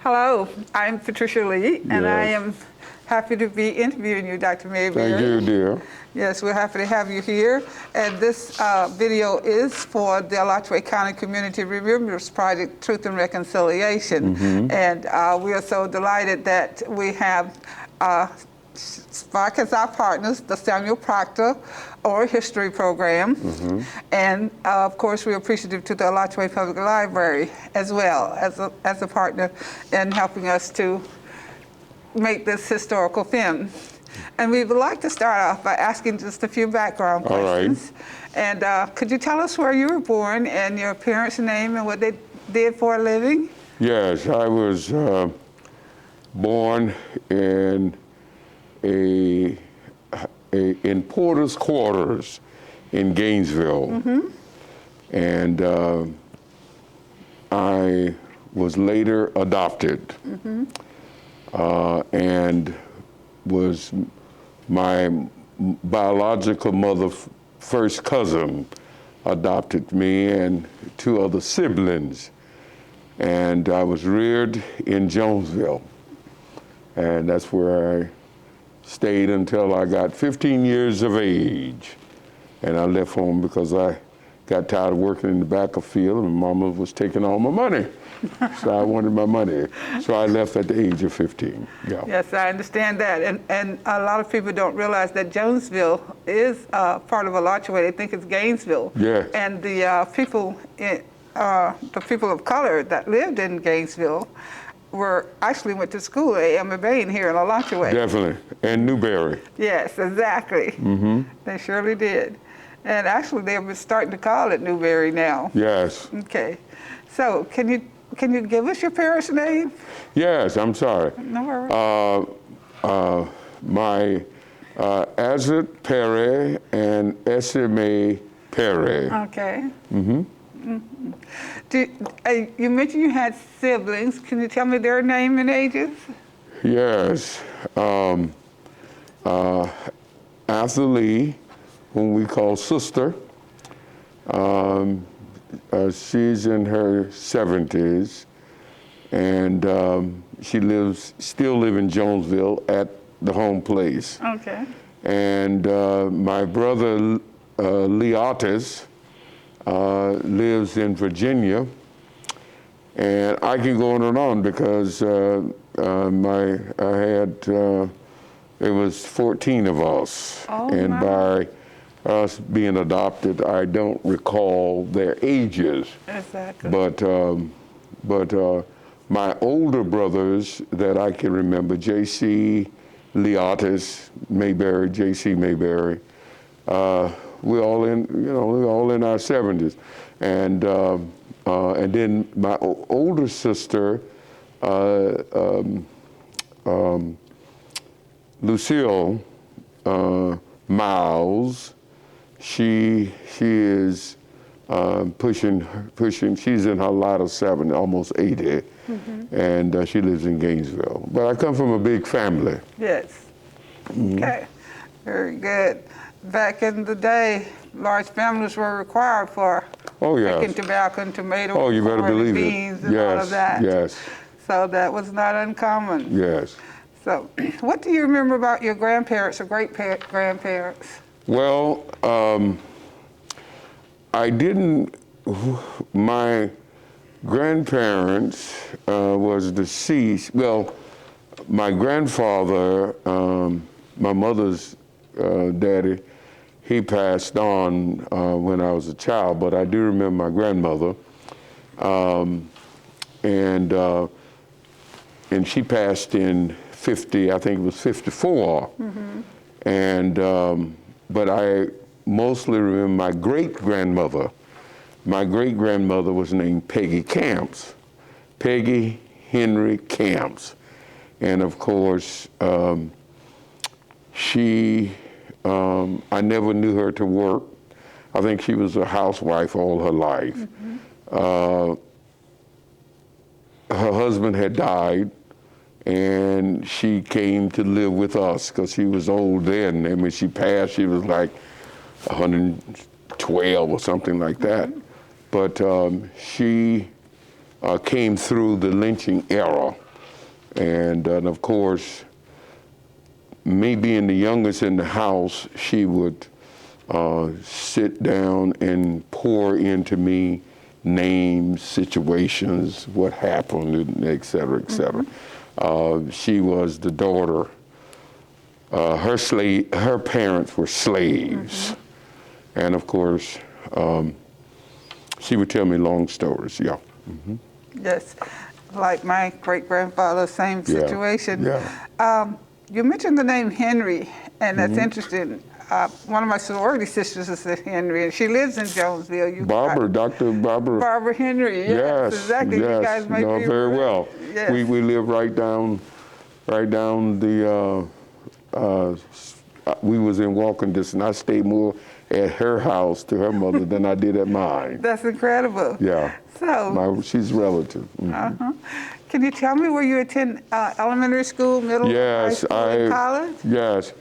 Hello, I'm Patricia Lee, and I Yes. am happy to be interviewing you, Dr. Mayberry. Thank you, dear. Yes, we're happy to have you here. And this video is for the Alachua County Community Remembrance Project, Truth and Reconciliation. And we are so delighted that we have Spark as our partners, the Samuel Proctor Oral History Program. And of course, we're appreciative to the Alachua Public Library as well as a partner in helping us to make this historical film. And we would like to start off by asking just a few background questions. And could you tell us where you were born and your parents' name and what they did for a living? Yes, I was born in in Porter's Quarters in Gainesville. And I was later adopted. And was my biological mother's first cousin adopted me and two other siblings. And I was reared in Jonesville. And that's where I stayed until I got 15 years of age. And I left home because I got tired of working in the back of field and Mama was taking all my money. So I wanted my money. So I left at the age of 15. Yeah. Yes, I understand that. And a lot of people don't realize that Jonesville is part of Alachua. They think it's Gainesville. Yes. And the people of color that lived in Gainesville actually went to school at Hammond here in Alachua. Definitely. And Newberry. Yes, exactly. They surely did. And actually, they're starting to call it Newberry now. Yes. Okay. So, can you give us your parents' name? Yes, I'm sorry. No worries. My Azet Perry and SMA Perry. Okay. You mentioned you had siblings. Can you tell me their name and ages? Yes. Arthur Lee, whom we call Sister. She's in her 70s, and she still lives in Jonesville at the home place. Okay. And my brother Lee Ortiz lives in Virginia, and I can go on and on because it was 14 of us, and by us being adopted, I don't recall their ages. Exactly. But my older brothers that I can remember, J.C. Leotis Mayberry, J.C. Mayberry, we're all in our 70s, and then my older sister, Lucille Miles. She is pushing. She's in her latter 70, almost 80, and she lives in Gainesville. But I come from a big family. Yes. Okay. Very good. Back in the day, large families were required for picking tobacco and tomatoes, oh, you better believe beans, it. and all of that. Yes. So that was not uncommon. Yes. So, what do you remember about your grandparents or great-grandparents? Well, I didn't. My grandparents was deceased. Well, my grandfather, my mother's daddy, he passed on when I was a child, but I do remember my grandmother, and she passed in 50, I think it was 54, and but I mostly remember my great-grandmother. My great-grandmother was named Peggy Camps, Peggy Henry Camps, and of course, I never knew her to work. I think she was a housewife all her life. Her husband had died, and she came to live with us because she was old then. And when she passed, she was like 112 or something like that. But she came through the lynching era And of course, me being the youngest in the house, she would sit down and pour into me names, situations, what happened, et cetera, et cetera. She was the daughter. Her parents were slaves. And of course, she would tell me long stories, yeah. Yes, like my great-grandfather, same situation. Yeah. You mentioned the name Henry, and that's interesting. One of my sorority sisters is Henry, and she lives in Jonesville. Dr. Barbara. Barbara Henry, yes, exactly. Yes, You guys might be very well. Yes. We live right down the, we was in walking distance. I stayed more at her house to her mother than I did at mine. That's incredible. Yeah. So. She's relative. Can you tell me where you attend elementary school, middle, high school, and college? Yes.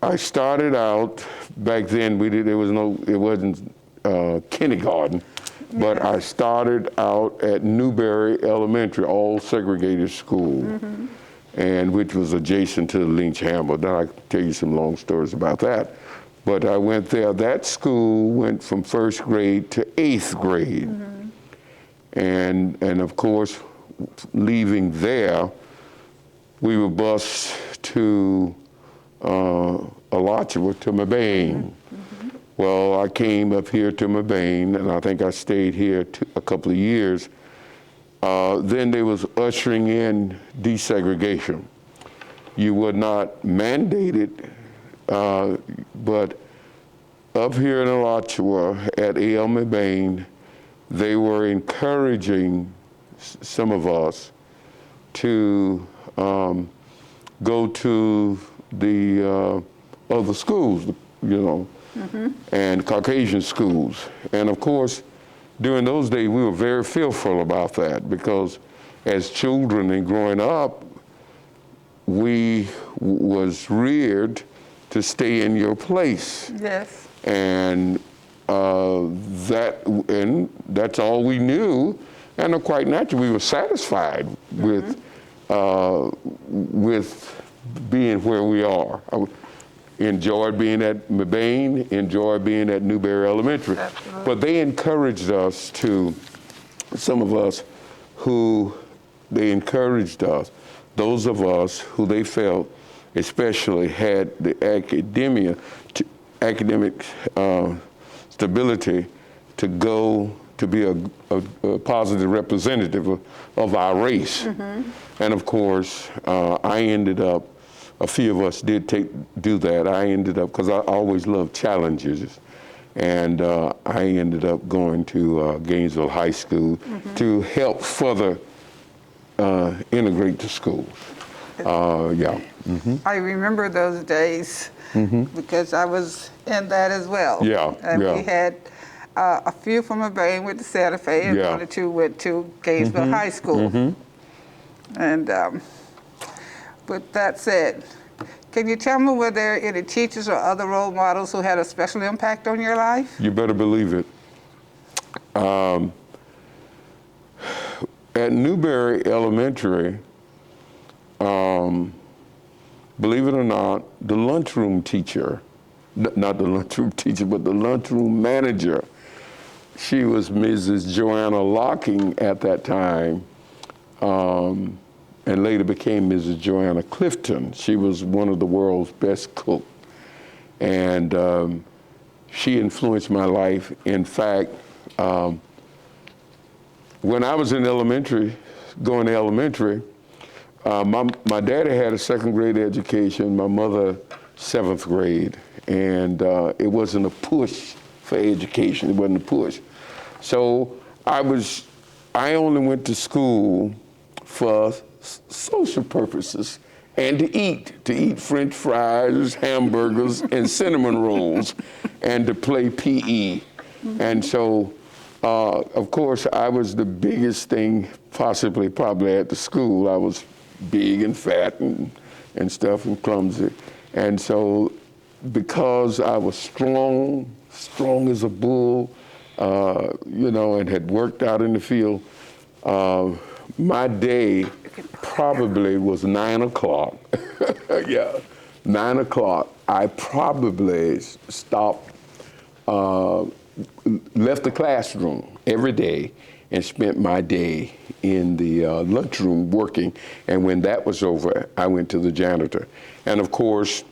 I started out back then. It wasn't kindergarten, but I started out at Newberry Elementary, all segregated school, and which was adjacent to the Lynch Hammond. Now I can tell you some long stories about that. But I went there. That school went from 1st grade to 8th grade, and of course, leaving there, we were bused to Alachua, to Mabane. Well, I came up here to Mabane, and I think I stayed here a couple of years. Then they was ushering in desegregation. You were not mandated, but up here in Alachua at A.L. Mabane, they were encouraging some of us to go to the other schools, and Caucasian schools. And of course, during those days, we were very fearful about that because as children and growing up, we was reared to stay in your place. Yes. And that's all we knew. And quite naturally, we were satisfied with being where we are. I enjoyed being at Mabane, enjoyed being at Newberry Elementary. Absolutely. But they encouraged us some of us those of us who they felt especially had the academic stability to go to be a positive representative of our race. And of course, I ended up, a few of us did do that. I ended up, because I always loved challenges, and I ended up going to Gainesville High School to help further integrate the schools. I remember those days because I was in that as well. And we had a few from Mabane went to Santa Fe, and 1 or 2 went to Gainesville High School. And with that said, can you tell me were there any teachers or other role models who had a special impact on your life? You better believe it. At Newberry Elementary, believe it or not, the lunchroom teacher, not the lunchroom teacher, but the lunchroom manager, she was Mrs. Joanna Locking at that time, and later became Mrs. Joanna Clifton. She was one of the world's best cooks. And she influenced my life. In fact, when I was in going to elementary, my daddy had a 2nd grade education, my mother 7th grade, and it wasn't a push for education, it wasn't a push. So I only went to school for social purposes and to eat French fries, hamburgers, and cinnamon rolls, and to play PE. And so, of course, I was the biggest thing probably at the school. I was big and fat and stuff and clumsy. And so because I was strong as a bull, and had worked out in the field, my day probably was 9 o'clock. Yeah, 9 o'clock. I probably stopped, left the classroom every day and spent my day in the lunchroom working. And when that was over, I went to the janitor. And of course,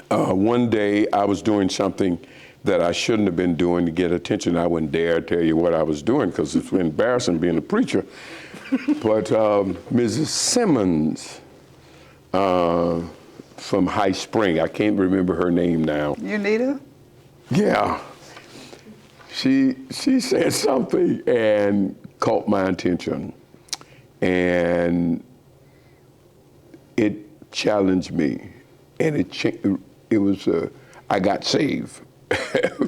one day I was doing something that I shouldn't have been doing to get attention. I wouldn't dare tell you what I was doing because it's embarrassing being a preacher. But Mrs. Simmons from High Spring, I can't remember her name now. Unita? Yeah. She said something and caught my attention. And it challenged me. And it was, I got saved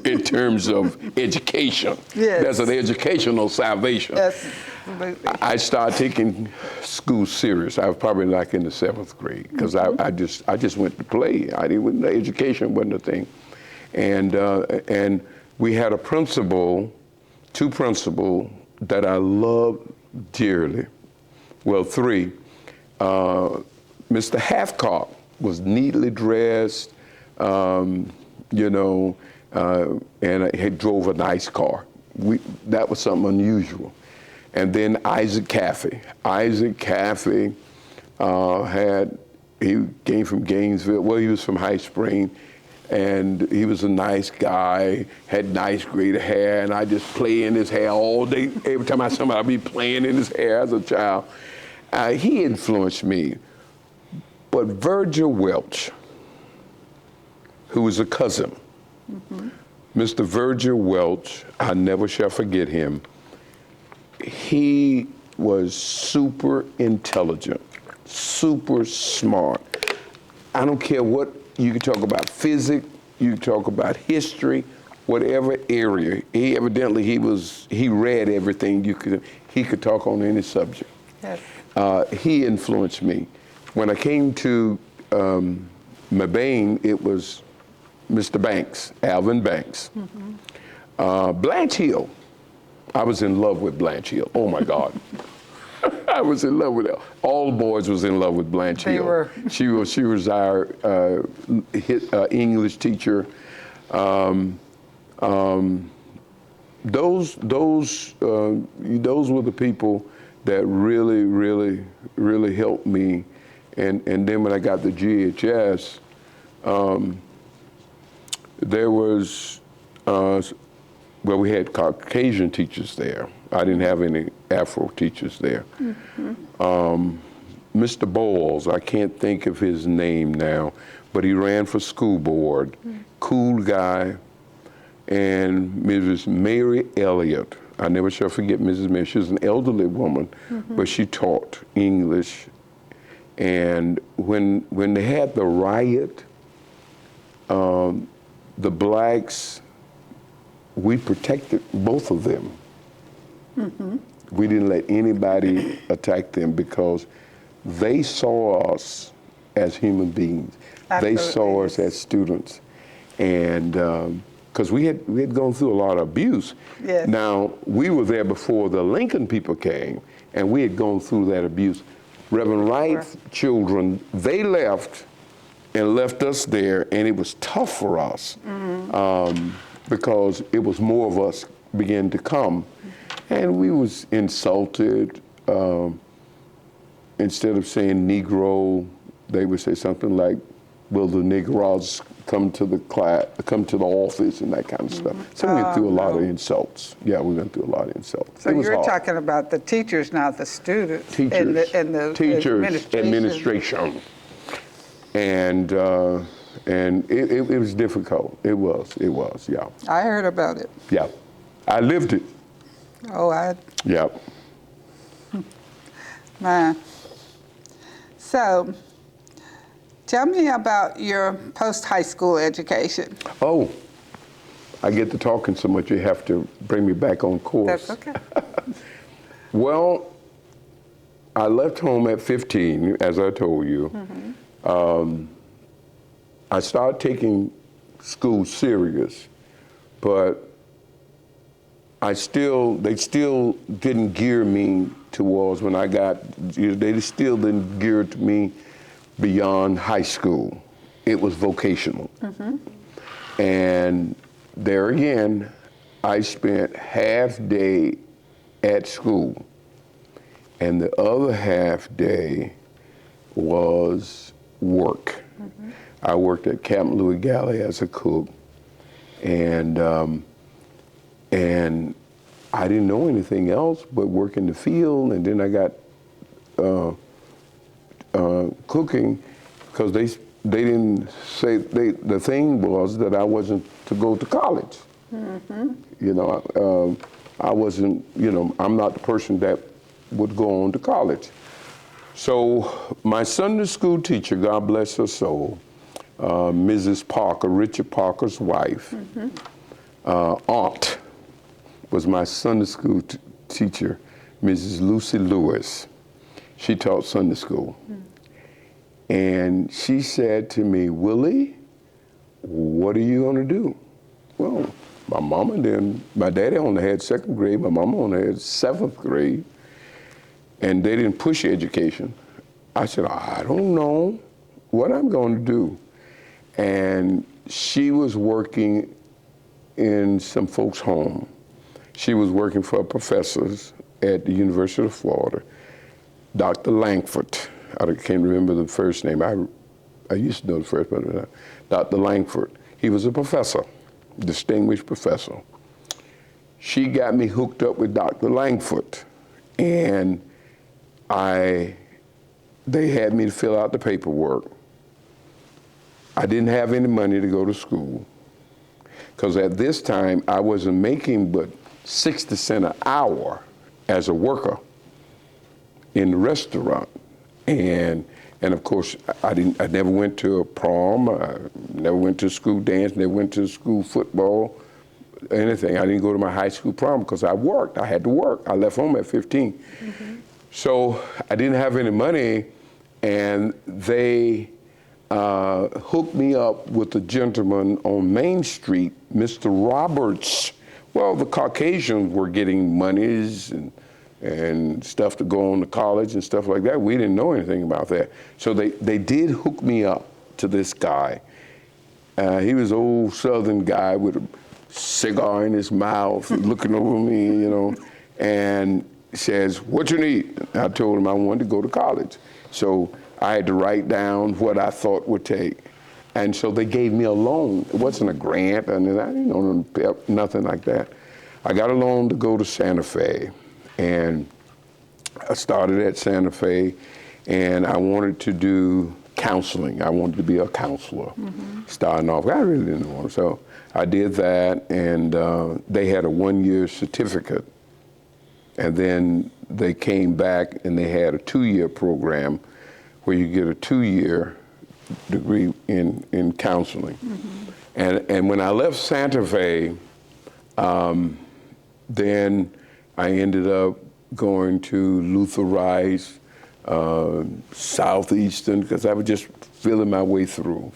in terms of education. Yes. That's an educational salvation. Yes, absolutely. I started taking school serious. I was probably like in the 7th grade because I just went to play. Education wasn't a thing. And we had a principal, 2 principals that I loved dearly. Well, 3. Mr. Hathcock was neatly dressed, and he drove a nice car. That was something unusual. And then Isaac Caffey. Isaac Caffey he came from Gainesville. Well, he was from High Spring, and he was a nice guy, had nice gray hair, and I just play in his hair all day. Every time I saw him, I'd be playing in his hair as a child. He influenced me. But Virgil Welch, who was a cousin, Mr. Virgil Welch, I never shall forget him. He was super intelligent, super smart. I don't care what, you can talk about physics, you can talk about history, whatever area. He evidently, he read everything he could talk on any subject. Yes. He influenced me. When I came to Mabane, it was Mr. Banks, Alvin Banks. Blanche Hill. I was in love with Blanche Hill. Oh my God. I was in love with her. All the boys was in love with Blanche Hill. Were. She was our English teacher. Those were the people that really helped me. And then when I got the GHS, there was, we had Caucasian teachers there. I didn't have any Afro teachers there. Mr. Bowles, I can't think of his name now, but he ran for school board. Cool guy. And Mrs. Mary Elliott, I never shall forget Mrs. Mary. She was an elderly woman, but she taught English. And when they had the riot, the blacks, we protected both of them. We didn't let anybody attack them because they saw us as human beings. Absolutely. They saw us as students. And because we had gone through a lot of abuse. Yes. Now, we were there before the Lincoln people came, and we had gone through that abuse. Reverend Wright's children, they left and left us there, and it was tough for us because it was more of us began to come. And we was insulted. Instead of saying Negro, they would say something like, will the Negroes come to the class, come to the office, and that kind of stuff. So we went through a lot of insults. Yeah, we went through a lot of insults. So you're talking about the teachers, not the students. Teachers, and the teachers, administration. And it was difficult. It was, yeah. I heard about it. Yeah, I lived it. Oh, Yeah. Man. So, tell me about your post-high school education. Oh, I get to talking so much you have to bring me back on course. That's okay. Well, I left home at 15, as I told you. I started taking school serious, but they still didn't gear me towards when I got, they still didn't gear to me beyond high school. It was vocational. And there again, I spent half day at school, and the other half day was work. I worked at Camp Louis Galley as a cook, and I didn't know anything else but work in the field, and then I got cooking, because they didn't say, the thing was that I wasn't to go to college. You know, I wasn't, you know, I'm not the person that would go on to college. So my Sunday school teacher, God bless her soul, Mrs. Parker, Richard Parker's wife, aunt, was my Sunday school teacher, Mrs. Lucy Lewis. She taught Sunday school. And she said to me, Willie, what are you gonna do? Well, my mama and my daddy only had 2nd grade, my mama only had 7th grade, and they didn't push education. I said, I don't know what I'm gonna do. And she was working in some folks' home. She was working for professors at the University of Florida, Dr. Langford. I can't remember the first name. I used to know the first, but Dr. Langford. He was a professor, distinguished professor. She got me hooked up with Dr. Langford, and they had me to fill out the paperwork. I didn't have any money to go to school, because at this time I wasn't making but 60 cents an hour as a worker in the restaurant. And of course, I never went to a prom, I never went to a school dance, never went to school football, anything. I didn't go to my high school prom because I worked. I had to work. I left home at 15. So I didn't have any money, and they hooked me up with a gentleman on Main Street, Mr. Roberts. Well, the Caucasians were getting monies and stuff to go on to college and stuff like that. We didn't know anything about that. So they did hook me up to this guy. He was an old Southern guy with a cigar in his mouth, looking over me, you know, and says, what you need? I told him I wanted to go to college. So I had to write down what I thought would take. And so they gave me a loan. It wasn't a grant, and I didn't know nothing like that. I got a loan to go to Santa Fe. And I started at Santa Fe, and I wanted to do counseling. I wanted to be a counselor, starting off. I really didn't want to. So I did that, and they had a 1-year certificate. And then they came back, and they had a 2-year program where you get a 2-year degree in counseling. And when I left Santa Fe, then I ended up going to Luther Rice, Southeastern, because I was just feeling my way through,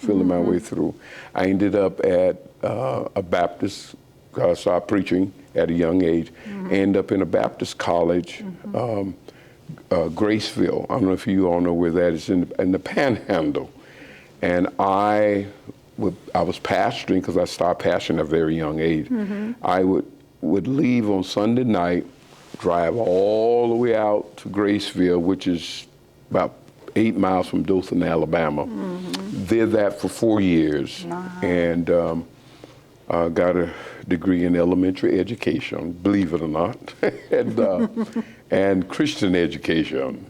I ended up at a Baptist, I started preaching at a young age, ended up in a Baptist college, Graceville. I don't know if you all know where that is, in the Panhandle. And I was pastoring, because I started pastoring at a very young age. I would leave on Sunday night, drive all the way out to Graceville, which is about 8 miles from Dothan, Alabama. Did that for 4 years, and got a degree in elementary education, believe it or not, and Christian education.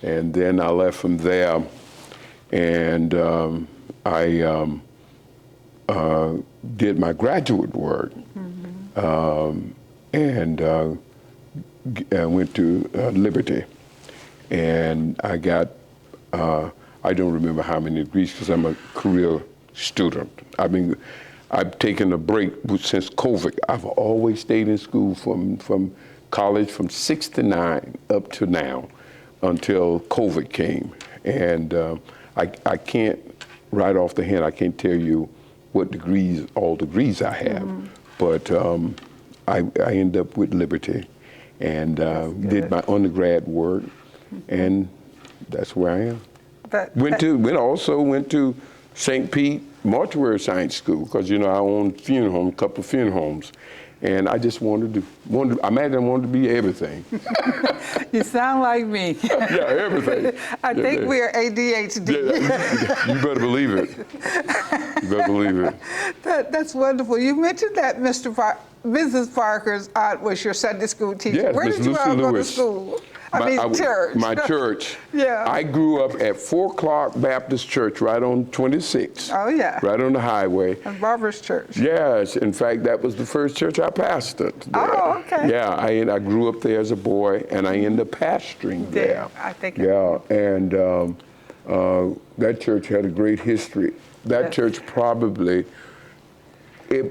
And then I left from there, and I did my graduate work. And I went to Liberty, and I got, I don't remember how many degrees, because I'm a career student. I've taken a break since Covet. I've always stayed in school from college from 6 to 9 up to now, until Covet came. And I can't, right off the hand, I can't tell you what degrees, all degrees I have. But I ended up with Liberty and did my undergrad work, and that's where I am. Also went to St. Pete Mortuary Science School because I own funeral home, a couple of funeral homes, and I just wanted I wanted to be everything. You sound like me. Yeah, everything. I think we're ADHD. Yeah, you better believe it. You better believe it. That's wonderful. You mentioned that Mrs. Parker's aunt was your Sunday school teacher. Yes, Where Miss did you Lucy all go to Lewis. school? Church. My church. Yeah. I grew up at 4 O'Clock Baptist Church right on 26. Oh, yeah. Right on the highway. And Barbara's church. Yes. In fact, that was the first church I pastored there. Oh, okay. Yeah, I grew up there as a boy, and I ended up pastoring there. I think. Yeah, and that church had a great history. That church probably,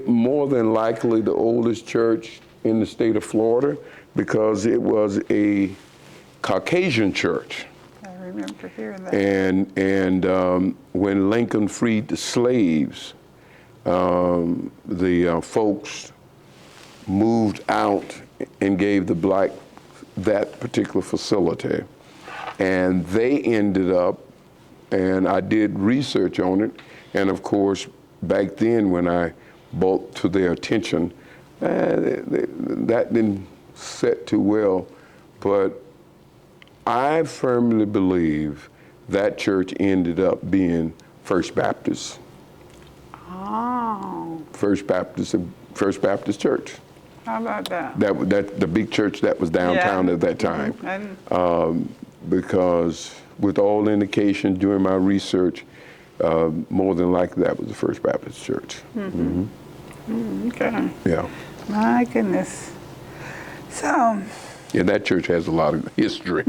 more than likely the oldest church in the state of Florida, because it was a Caucasian church. I remember hearing that. And when Lincoln freed the slaves, the folks moved out and gave the black that particular facility. And they ended up, and I did research on it, and of course, back then when I brought to their attention, that didn't set too well, but I firmly believe that church ended up being First Baptist. Oh. First Baptist Church. How about that? That the big church that was downtown at that time. Mm-hmm. Because with all indication during my research, more than likely that was the First Baptist Church. Mm-hmm. Mm-hmm. Okay. Yeah. My goodness. So. Yeah, that church has a lot of history.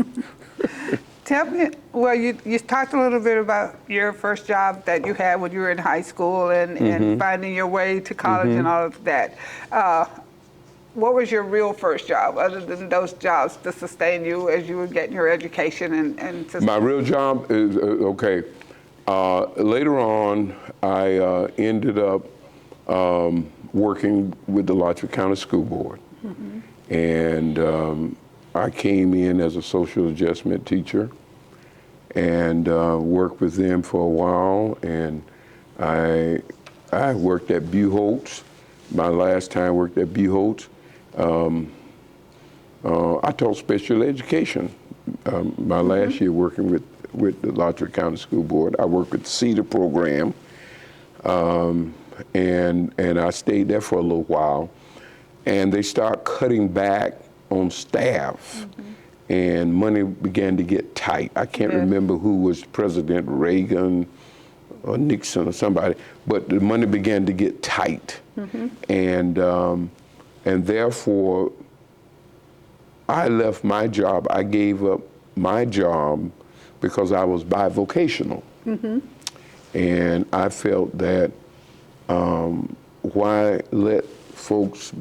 Tell me, well, you talked a little bit about your first job that you had when you were in high school and finding your way to college and all of that. What was your real first job, other than those jobs to sustain you as you were getting your education and to... My real job is, okay, later on, I ended up working with the Alachua County School Board. And I came in as a social adjustment teacher and worked with them for a while. And I worked at Buholtz. My last time I worked at Buholtz. I taught special education. My last year working with the Alachua County School Board. I worked with the CEDAR program. And I stayed there for a little while. And they start cutting back on staff, and money began to get tight. I can't remember who was President, Reagan or Nixon or somebody, but the money began to get tight. And therefore, I left my job. I gave up my job because I was bivocational. And I felt that why let folks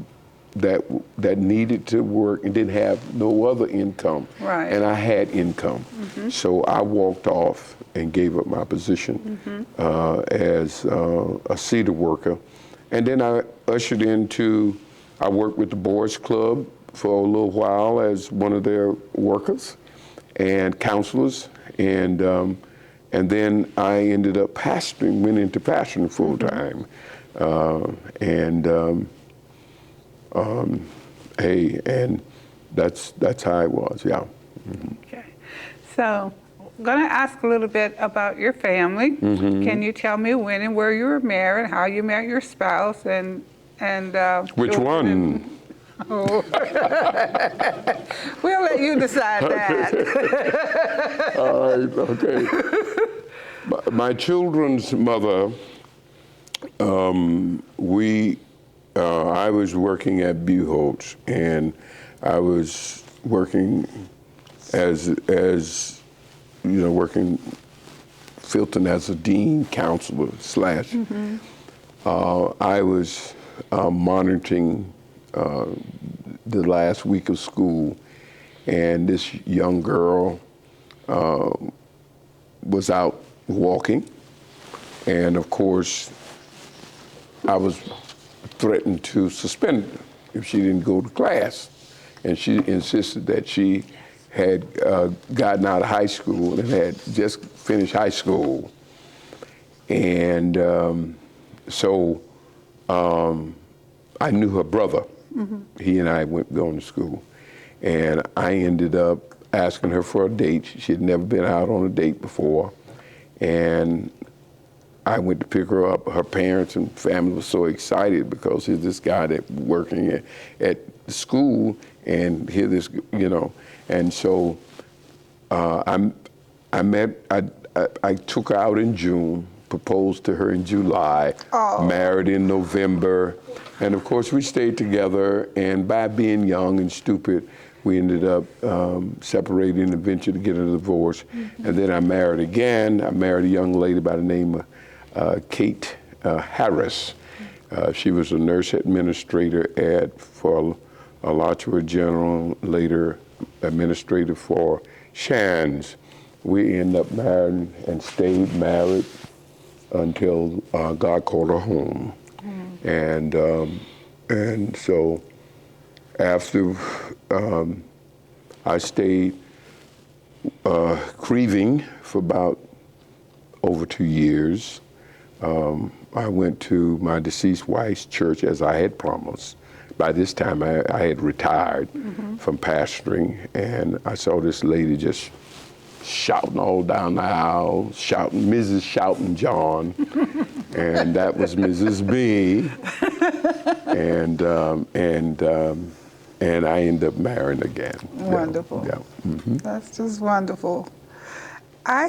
that needed to work and didn't have no other income. Right. And I had income. So I walked off and gave up my position as a CEDAR worker. And then I ushered into, I worked with the Boys Club for a little while as one of their workers and counselors. And then I ended up pastoring, went into pastoring full time. Hey, and that's how it was, yeah. Okay, so I'm going to ask a little bit about your family. Can you tell me when and where you were married, how you met your spouse, and which one? Oh. We'll let you decide that. All right, okay. My children's mother, I was working at Buholtz, and I was working as working Filton as a dean counselor / I was monitoring the last week of school, and this young girl was out walking, and of course I was threatened to suspend if she didn't go to class. And she insisted that she had gotten out of high school and had just finished high school. And so I knew her brother. He and I went going to school. And I ended up asking her for a date. She had never been out on a date before. And I went to pick her up. Her parents and family were so excited because here's this guy that working at the school, and here this, you know. And so I took her out in June, proposed to her in July, married in November. And of course we stayed together, and by being young and stupid, we ended up separating and eventually getting a divorce. And then I married again. I married a young lady by the name of Kate Harris. She was a nurse administrator for Alachua General, later administrator for Shands. We ended up marrying and stayed married until God called her home. And so after I stayed grieving for about over 2 years, I went to my deceased wife's church as I had promised. By this time, I had retired from pastoring, and I saw this lady just shouting all down the aisle, shouting, Mrs. Shouting John, and that was Mrs. B. And I ended up marrying again. Wonderful. Yeah. That's just wonderful. I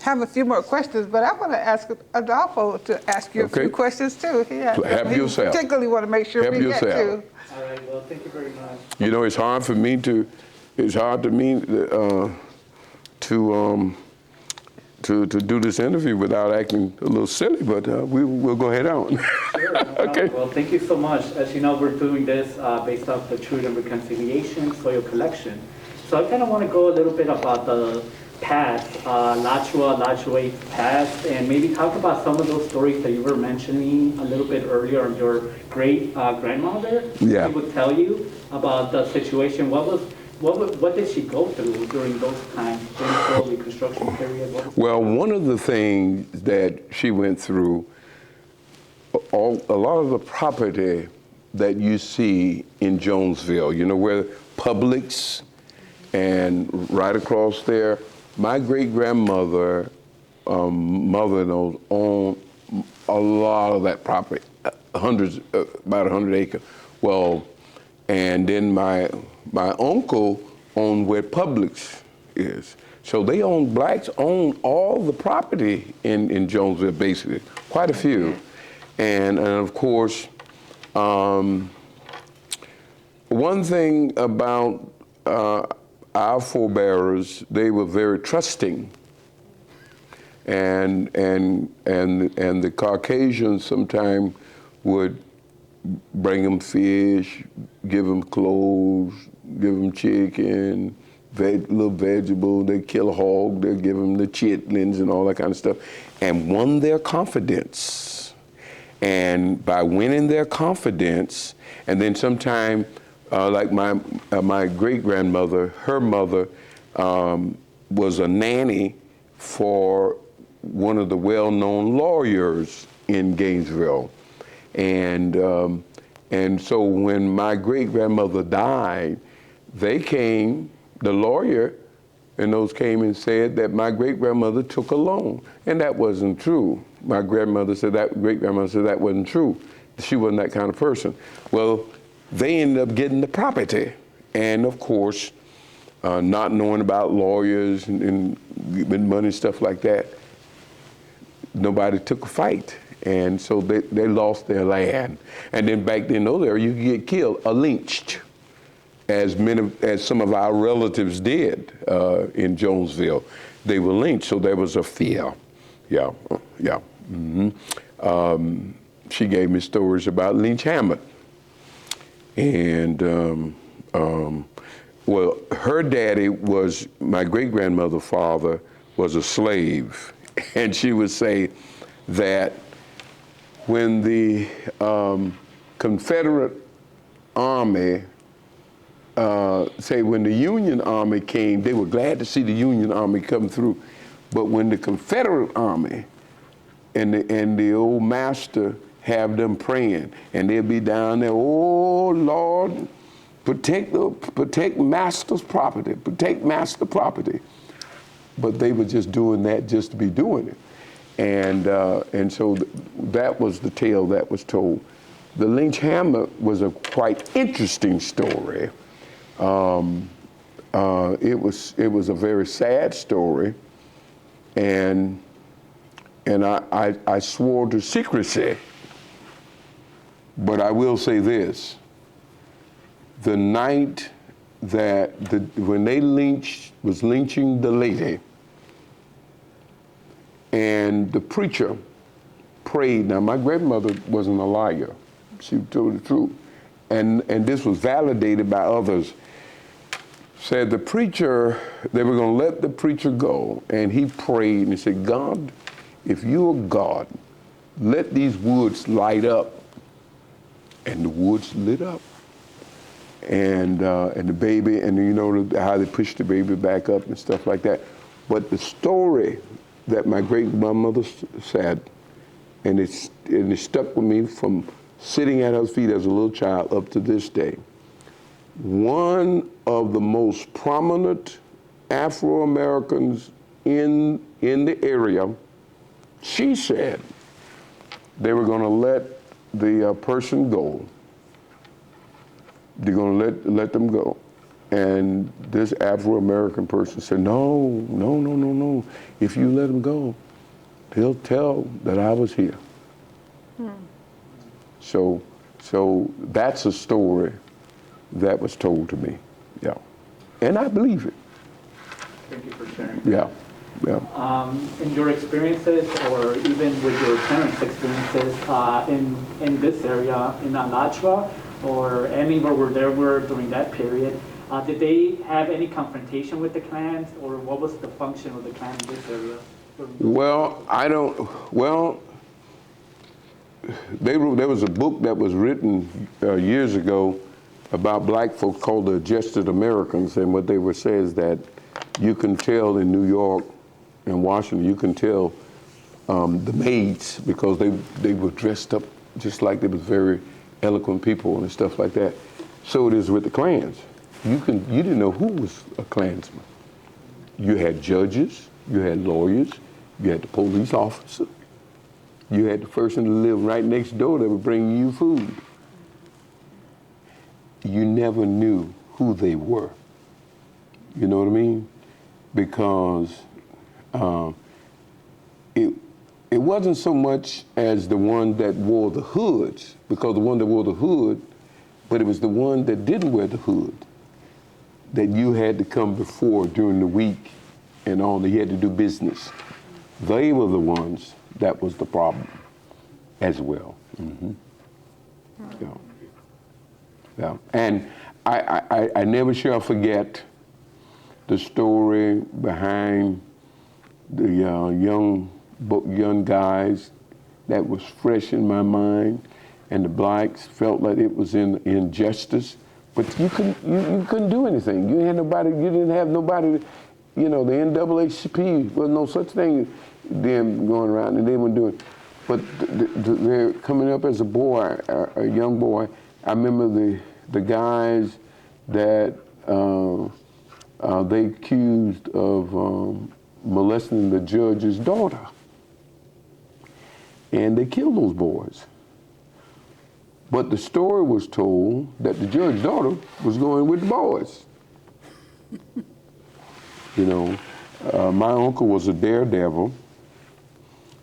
have a few more questions, but I want to ask Adolfo to ask you a few questions too. Help yourself. Particularly want to make sure Help we yourself. get to. All right, well, thank you very much. You know, it's hard for me to do this interview without acting a little silly, but we'll go ahead on. Sure, no problem. Okay. Well, thank you so much. As you know, we're doing this based off the Truth and Reconciliation Soil Collection. So I kind of want to go a little bit about the past, Alachua past, and maybe talk about some of those stories that you were mentioning a little bit earlier on your great grandmother. Yeah. She would tell you about the situation. What did she go through during those times, during the whole Reconstruction period? Well, one of the things that she went through, a lot of the property that you see in Jonesville, you know, where Publix and right across there, my great-grandmother, mother-in-law owned a lot of that property, hundreds, about 100 acres. Well, and then my uncle owned where Publix is. So they own, blacks own all the property in Jonesville, basically, quite a few. And of course, one thing about our forebearers, they were very trusting. And the Caucasians sometimes would bring them fish, give them clothes, give them chicken, little vegetable. They kill a hog, they give them the chitlins and all that kind of stuff, and won their confidence. And by winning their confidence, and then sometime, like my great-grandmother, her mother was a nanny for one of the well-known lawyers in Gainesville. And so when my great-grandmother died, they came, the lawyer and those came and said that my great-grandmother took a loan. And that wasn't true. My grandmother said that, great-grandmother said that wasn't true. She wasn't that kind of person. Well, they ended up getting the property. And of course, not knowing about lawyers and money and stuff like that, nobody took a fight. And so they lost their land. And then back then, you could get killed or lynched, as some of our relatives did in Jonesville. They were lynched, so there was a fear. Yeah. She gave me stories about Lynch Hammond. And well, her daddy was, my great-grandmother's father was a slave. And she would say that when the Confederate Army, say when the Union Army came, they were glad to see the Union Army come through. But when the Confederate Army and the old master have them praying, and they'll be down there, oh Lord, protect master's property, protect master property. But they were just doing that just to be doing it. And so that was the tale that was told. The Lynch Hammond was a quite interesting story. It was a very sad story, and I swore to secrecy. But I will say this: the night that when they was lynching the lady, and the preacher prayed. Now, my grandmother wasn't a liar. She told the truth. And this was validated by others. Said the preacher, they were going to let the preacher go. And he prayed and he said, God, if you are God, let these woods light up. And the woods lit up. And the baby, and you know how they pushed the baby back up and stuff like that. But the story that my great-grandmother said, and it stuck with me from sitting at her feet as a little child up to this day. One of the most prominent Afro-Americans in the area, she said they were going to let the person go. They're going to let them go. And this Afro-American person said, no. If you let them go, they'll tell that I was here. So that's a story that was told to me, yeah. And I believe it. Thank you for sharing. Yeah. In your experiences, or even with your parents' experiences in this area, in Alachua, or anywhere where there were during that period, did they have any confrontation with the clans, or what was the function of the clan in this area? There was a book that was written years ago about black folks called the Adjusted Americans, and what they would say is that you can tell in New York and Washington, you can tell the maids, because they were dressed up just like they was very eloquent people and stuff like that. So it is with the clans. You didn't know who was a Klansman. You had judges, you had lawyers, you had the police officer, you had the person that lived right next door that would bring you food. You never knew who they were. You know what I mean? Because it wasn't so much as the one that wore the hoods, because the one that wore the hood, but it was the one that didn't wear the hood that you had to come before during the week and all that you had to do business. They were the ones that was the problem as well. Mm-hmm. Yeah. And I never shall forget the story behind the young guys that was fresh in my mind, and the blacks felt like it was injustice, but you couldn't do anything. You had nobody. You didn't have nobody. You know, the NAAHP was no such thing. Them going around and they weren't doing. But they're coming up as a boy, a young boy. I remember the guys that they accused of molesting the judge's daughter. And they killed those boys. But the story was told that the judge's daughter was going with the boys. You know, my uncle was a daredevil,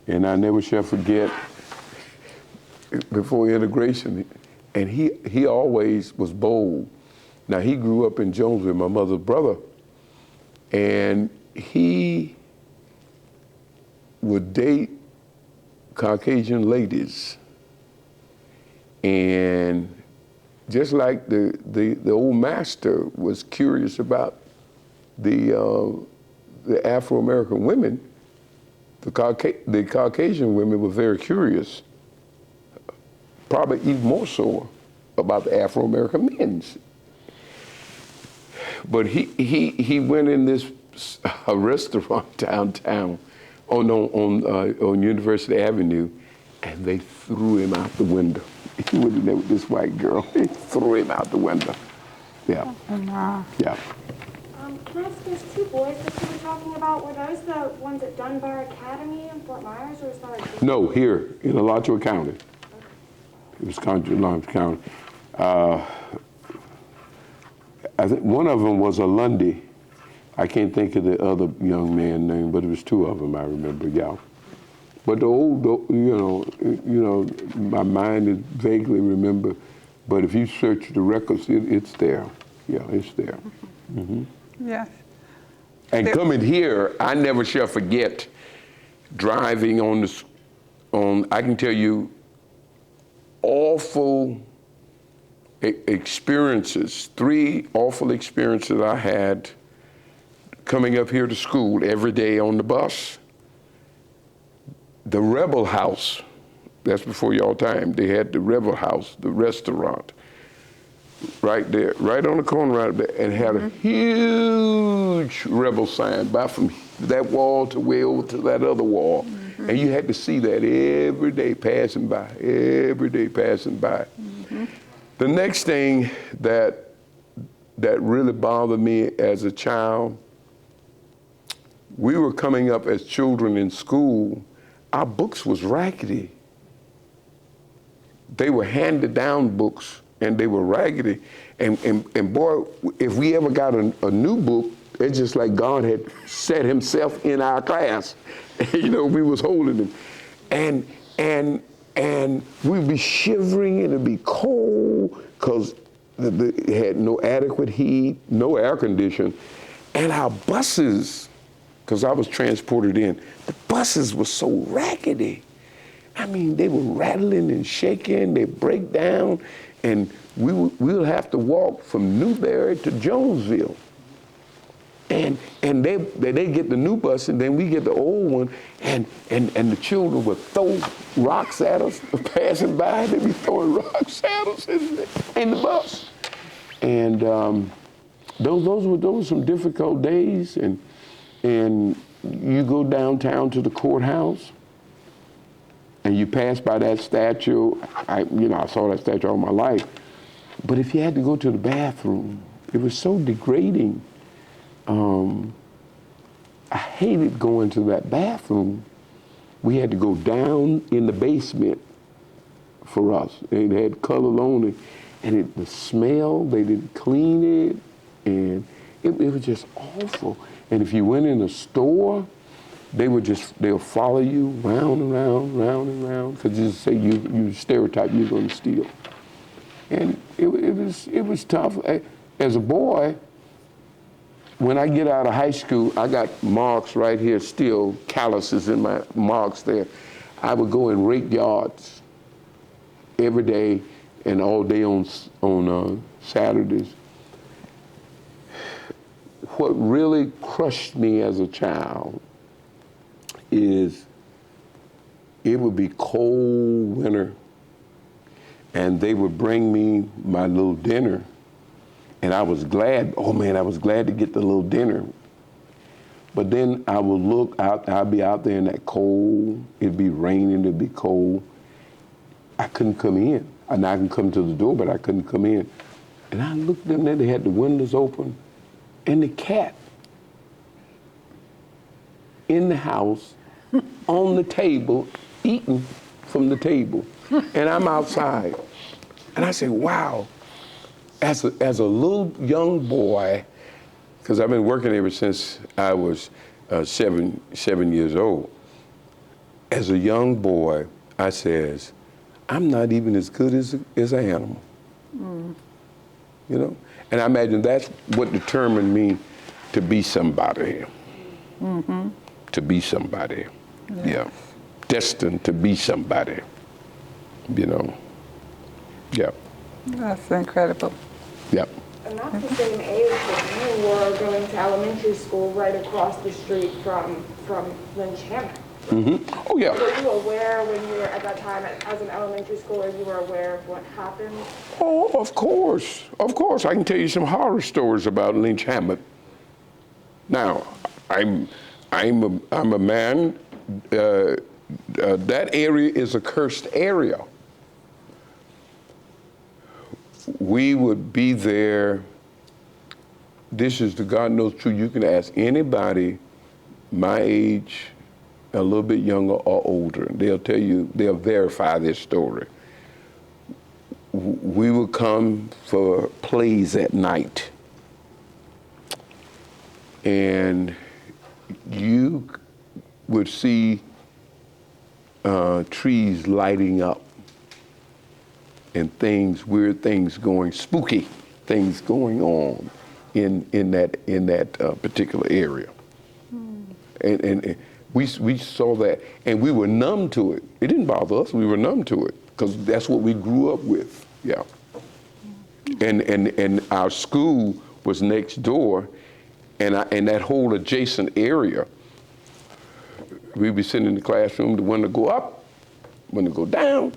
and I never shall forget, before integration, and he always was bold. Now, he grew up in Jonesville, my mother's brother, and he would date Caucasian ladies. And just like the old master was curious about the Afro-American women, the Caucasian women were very curious, probably even more so about the Afro-American men's. But he went in this restaurant downtown on University Avenue, and they threw him out the window. He was in there with this white girl. They threw him out the window. Yeah. Yeah. Can I ask, those two boys that you were talking about, were those the ones at Dunbar Academy in Fort Myers, or was that? No, here in Alachua County. Okay. It was Alachua County. I think one of them was a Lundy. I can't think of the other young man's name, but it was two of them I remember, yeah. But the old, my mind is vaguely remember, but if you search the records, it's there. Yeah, it's there. Mm-hmm. Yes. And coming here, I never shall forget driving on I can tell you, awful experiences, 3 awful experiences I had coming up here to school every day on the bus. The Rebel House, that's before y'all time, they had the Rebel House, the restaurant, right there, right on the corner right there, and had a huge Rebel sign by from that wall to way over to that other wall. Mm-hmm. And you had to see that every day passing by, every day passing by. Mm-hmm. The next thing that really bothered me as a child, we were coming up as children in school, our books was raggedy. They were handed down books and they were raggedy. And boy, if we ever got a new book, it's just like God had set himself in our class. We was holding them. And we'd be shivering and it'd be cold because it had no adequate heat, no air conditioning. And our buses, because I was transported in, the buses were so raggedy. I mean, they were rattling and shaking, they break down, and we'll have to walk from Newberry to Jonesville. And they get the new bus, and then we get the old one, and the children would throw rocks at us, passing by, they'd be throwing rocks at us in the bus. And those were some difficult days, and you go downtown to the courthouse, and you pass by that statue. I saw that statue all my life. But if you had to go to the bathroom, it was so degrading. I hated going to that bathroom. We had to go down in the basement for us. It had color on it, and the smell, they didn't clean it, and it was just awful. And if you went in a store, they'll follow you round and round, round and round, because you say you stereotype you're going to steal. And it was tough. As a boy, when I get out of high school, I got marks right here still, calluses in my marks there. I would go and rake yards every day and all day on Saturdays. What really crushed me as a child is it would be cold winter and they would bring me my little dinner, and I was glad, I was glad to get the little dinner. But then I would look out, I'd be out there in that cold, it'd be raining, it'd be cold. I couldn't come in. And I can come to the door, but I couldn't come in. And I looked in there, they had the windows open, and the cat in the house, on the table, eating from the table. And I'm outside. And I said, wow, as a little young boy, because I've been working ever since I was 7 years old. As a young boy, I says, I'm not even as good as an animal. And I imagine that's what determined me to be somebody. Mm-hmm. To be somebody. Yeah. Destined to be somebody. Yeah. That's incredible. Yeah. And that's the same age that you were going to elementary school right across the street from Lynch, Hammond. Oh, yeah. Were you aware when you were at that time as an elementary schooler, you were aware of what happened? Oh, of course. Of course. I can tell you some horror stories about Lynch Hammond. Now, I'm a man. That area is a cursed area. We would be there. This is the God knows truth. You can ask anybody my age, a little bit younger or older. They'll tell you, they'll verify this story. We would come for plays at night. And you would see trees lighting up and things, weird things going, spooky things going on in that particular area. And we saw that, and we were numb to it. It didn't bother us. We were numb to it because that's what we grew up with. Yeah. And our school was next door, and that whole adjacent area. We'd be sitting in the classroom. The window go up, window go down.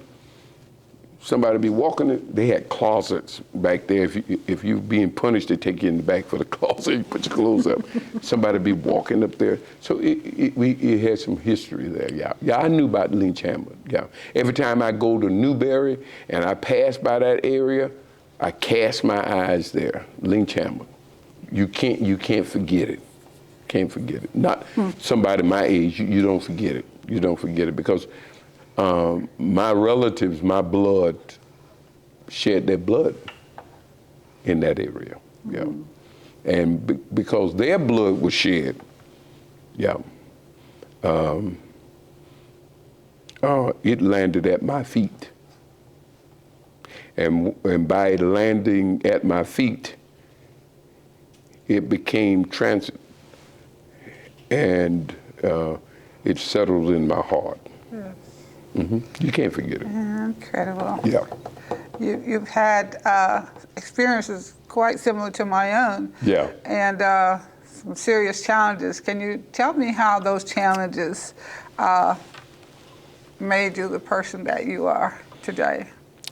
Somebody be walking it. They had closets back there. If you're being punished, they take you in the back for the closet. You put your clothes up. Somebody be walking up there. So it had some history there. Yeah, yeah. I knew about Lynch Hammond. Yeah. Every time I go to Newberry and I pass by that area, I cast my eyes there. Lynch Hammond. You can't forget it. Can't forget it. Not somebody my age. You don't forget it. You don't forget it because. My relatives, my blood, shed their blood in that area, yeah. And because their blood was shed, yeah, it landed at my feet. And by landing at my feet, it became transit, and it settled in my heart. Yes. You can't forget it. Incredible. Yeah. You've had experiences quite similar to my own. Yeah. And some serious challenges. Can you tell me how those challenges made you the person that you are today?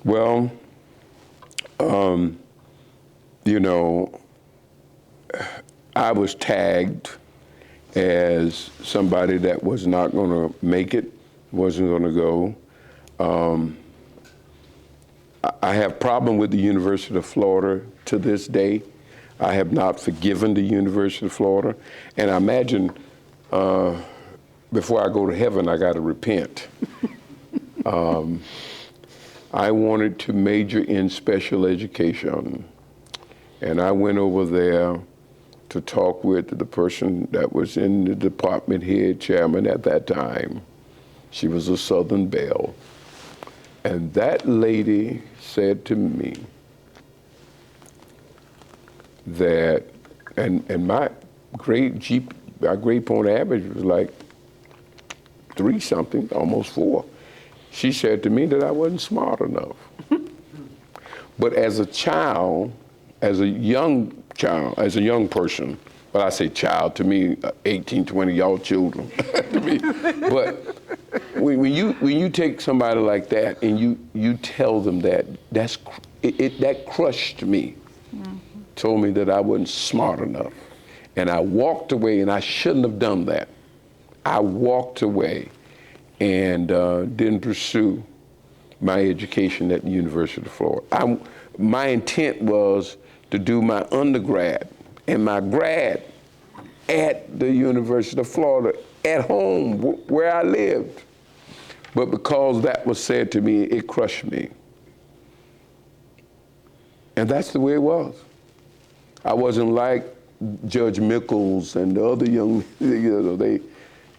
Well, you know, I was tagged as somebody that was not going to make it, wasn't going to go. I have problem with the University of Florida to this day. I have not forgiven the University of Florida. And I imagine before I go to heaven, I got to repent. I wanted to major in special education. And I went over there to talk with the person that was in the department head chairman at that time. She was a Southern Belle. And that lady said to me that, and my grade point average was like 3 something, almost 4. She said to me that I wasn't smart enough. But as a child, as a young person, well, I say child, to me, 18, 20, y'all children to me. But when you take somebody like that and you tell them that crushed me, told me that I wasn't smart enough. And I walked away, and I shouldn't have done that. I walked away and didn't pursue my education at the University of Florida. My intent was to do my undergrad and my grad at the University of Florida, at home, where I lived. But because that was said to me, it crushed me. And that's the way it was. I wasn't like Judge Mickles and the other young,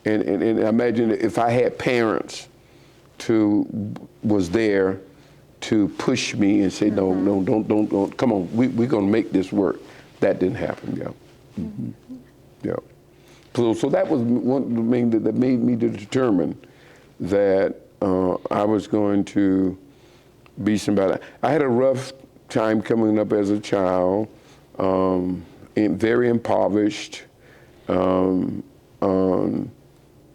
and imagine if I had parents was there to push me and say, no, don't, come on, we're gonna make this work. That didn't happen, yeah. Yeah. So that was one thing that made me to determine that I was going to be somebody. I had a rough time coming up as a child, very impoverished,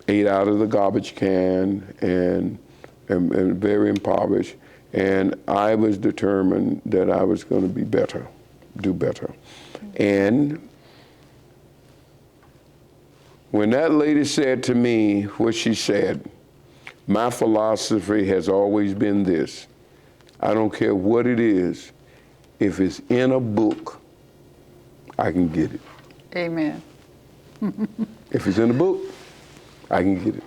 ate out of the garbage can and very impoverished. And I was determined that I was going to be better, do better. And when that lady said to me what she said, my philosophy has always been this: I don't care what it is, if it's in a book, I can get it. Amen. If it's in a book, I can get it.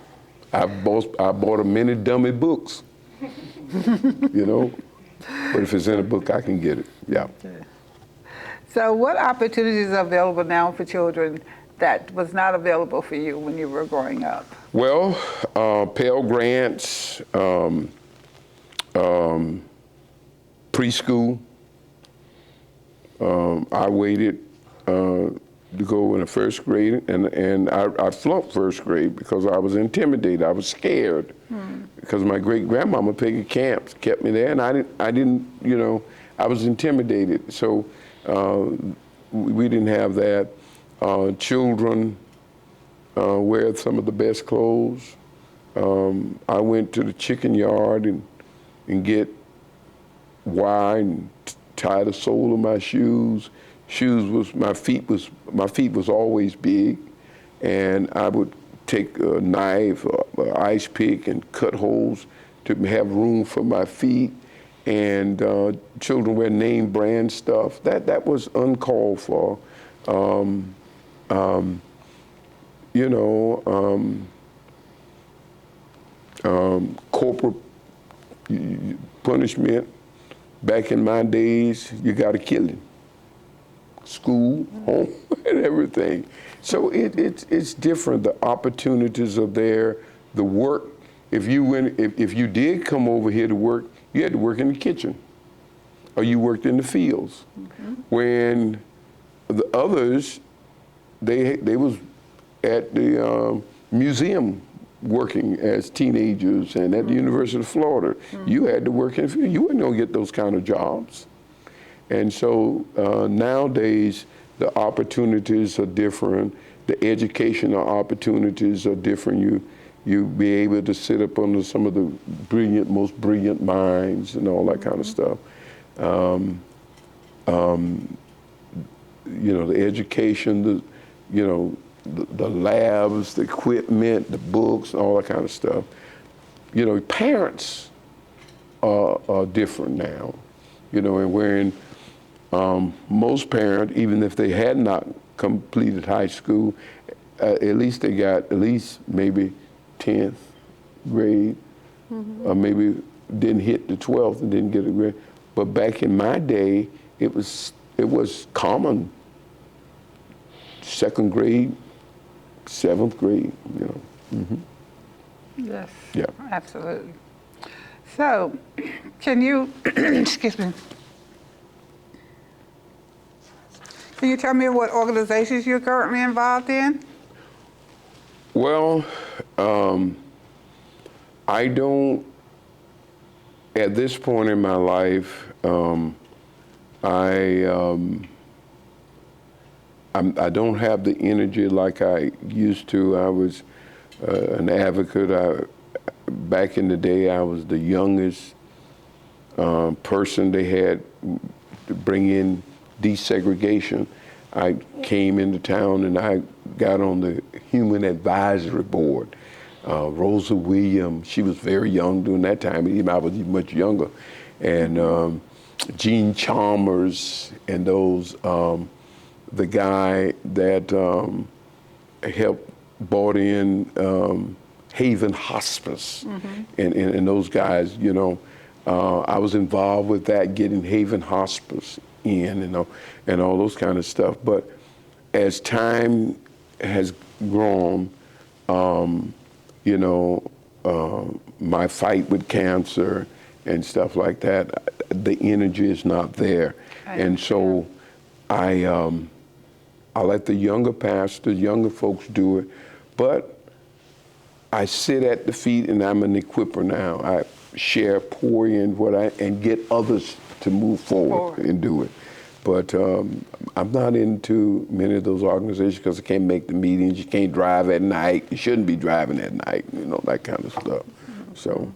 I bought a many dummy books, you know, but if it's in a book, I can get it, yeah. So what opportunities are available now for children that was not available for you when you were growing up? Well, Pell Grants, preschool. I waited to go in the first grade, and I flunked first grade because I was intimidated. I was scared because my great grandmama Peggy Camps kept me there, and I didn't, you know, I was intimidated. So we didn't have that. Children wear some of the best clothes. I went to the chicken yard and get wire and tie the sole of my shoes. My feet was always big, and I would take a knife or ice pick and cut holes to have room for my feet. And children wear name brand stuff. That was uncalled for. You know, corporal punishment. Back in my days, you got to kill him. School, home, and everything. So it's different. The opportunities are there. The work. If you did come over here to work, you had to work in the kitchen, or you worked in the fields. When the others, they was at the museum working as teenagers, and at the University of Florida, you had to work in the field. You wouldn't gonna get those kind of jobs. And so nowadays, the opportunities are different. The educational opportunities are different. You be able to sit up under some of the most brilliant minds and all that kind of stuff. You know, the education, the labs, the equipment, the books, all that kind of stuff. You know, parents are different now. You know, and wherein most parents, even if they had not completed high school, at least they got at least maybe 10th grade, or maybe didn't hit the 12th and didn't get a grade. But back in my day, it was common. 2nd grade, 7th grade, you know. Yes, Yeah. absolutely. So, can you, excuse me, can you tell me what organizations you're currently involved in? Well, I don't, at this point in my life, I don't have the energy like I used to. I was an advocate. Back in the day, I was the youngest person they had to bring in desegregation. I came into town and I got on the Human Advisory Board. Rosa Williams, she was very young during that time, even I was much younger. And Gene Chalmers and those, the guy that helped brought in Haven Hospice, and those guys, you know, I was involved with that, getting Haven Hospice in, and all those kind of stuff. But as time has grown, you know, my fight with cancer and stuff like that, the energy is not there. And so I let the younger pastors, younger folks do it, but I sit at the feet and I'm an equiper now. I share, pour in and get others to move forward and do it. But I'm not into many of those organizations because I can't make the meetings. You can't drive at night. You shouldn't be driving at night, that kind of stuff. So,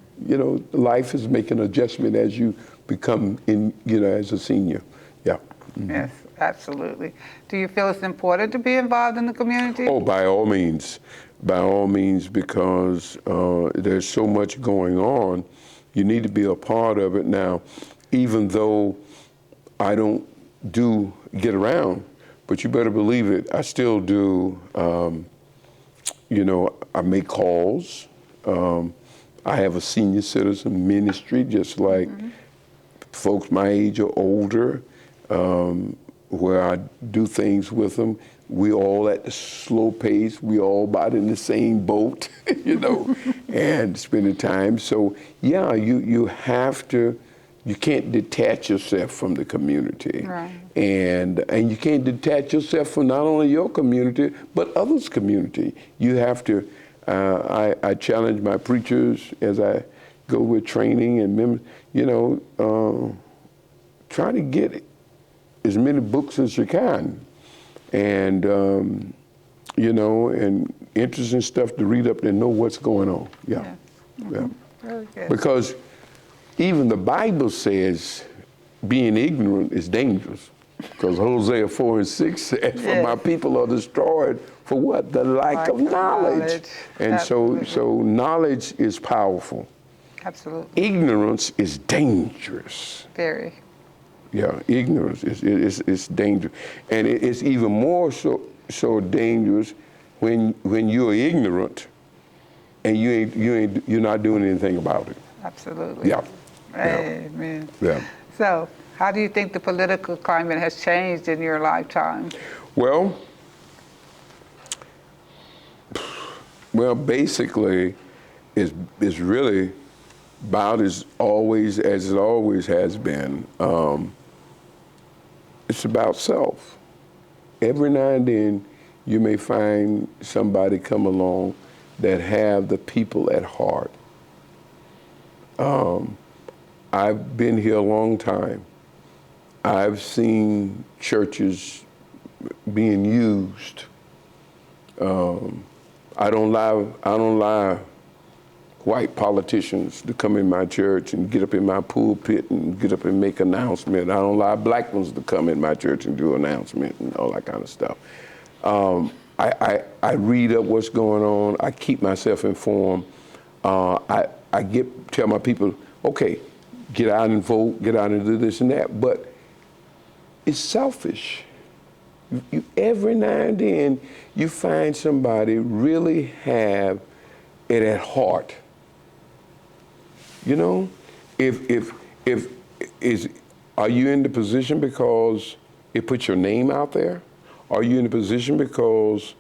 life is making an adjustment as you become as a senior. Yeah. Mm-hmm. Yes, absolutely. Do you feel it's important to be involved in the community? Oh, by all means, because there's so much going on. You need to be a part of it. Now, even though I don't get around, but you better believe it, I still do. I make calls. I have a senior citizen ministry, just like folks my age or older, where I do things with them. We all at the slow pace. We all about in the same boat, and spending time. So yeah, you have to. You can't detach yourself from the community, right. and you can't detach yourself from not only your community but others' community. You have to. I challenge my preachers as I go with training and try to get as many books as you can, and and interesting stuff to read up and know what's going on. Yeah. Yeah. Very good. Because even the Bible says being ignorant is dangerous. Because Hosea 4:6 says, "For my people are destroyed for what? The lack of knowledge." And so knowledge is powerful. Absolutely. Ignorance is dangerous. Very. Yeah, ignorance is dangerous, and it's even more so dangerous when you're ignorant and you're not doing anything about it. Absolutely. Yeah. Amen. Yeah. So, how do you think the political climate has changed in your lifetime? Well, basically, it's really about as it always has been. It's about self. Every now and then, you may find somebody come along that have the people at heart. I've been here a long time. I've seen churches being used. I don't allow white politicians to come in my church and get up in my pulpit and get up and make announcements. I don't allow black ones to come in my church and do announcements and all that kind of stuff. I read up what's going on. I keep myself informed. I tell my people, okay, get out and vote, get out and do this and that. But it's selfish. Every now and then, you find somebody really have it at heart. Are you in the position because it puts your name out there? Are you in the position because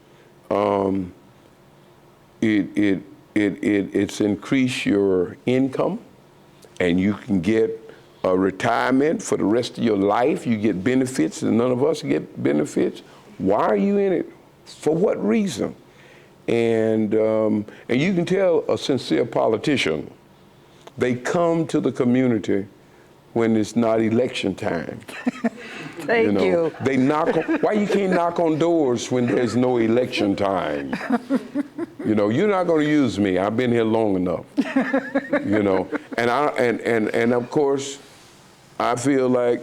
it's increased your income and you can get a retirement for the rest of your life? You get benefits and none of us get benefits. Why are you in it? For what reason? And you can tell a sincere politician, they come to the community when it's not election time. Thank you. They why you can't knock on doors when there's no election time? You're not going to use me. I've been here long enough. And of course, I feel like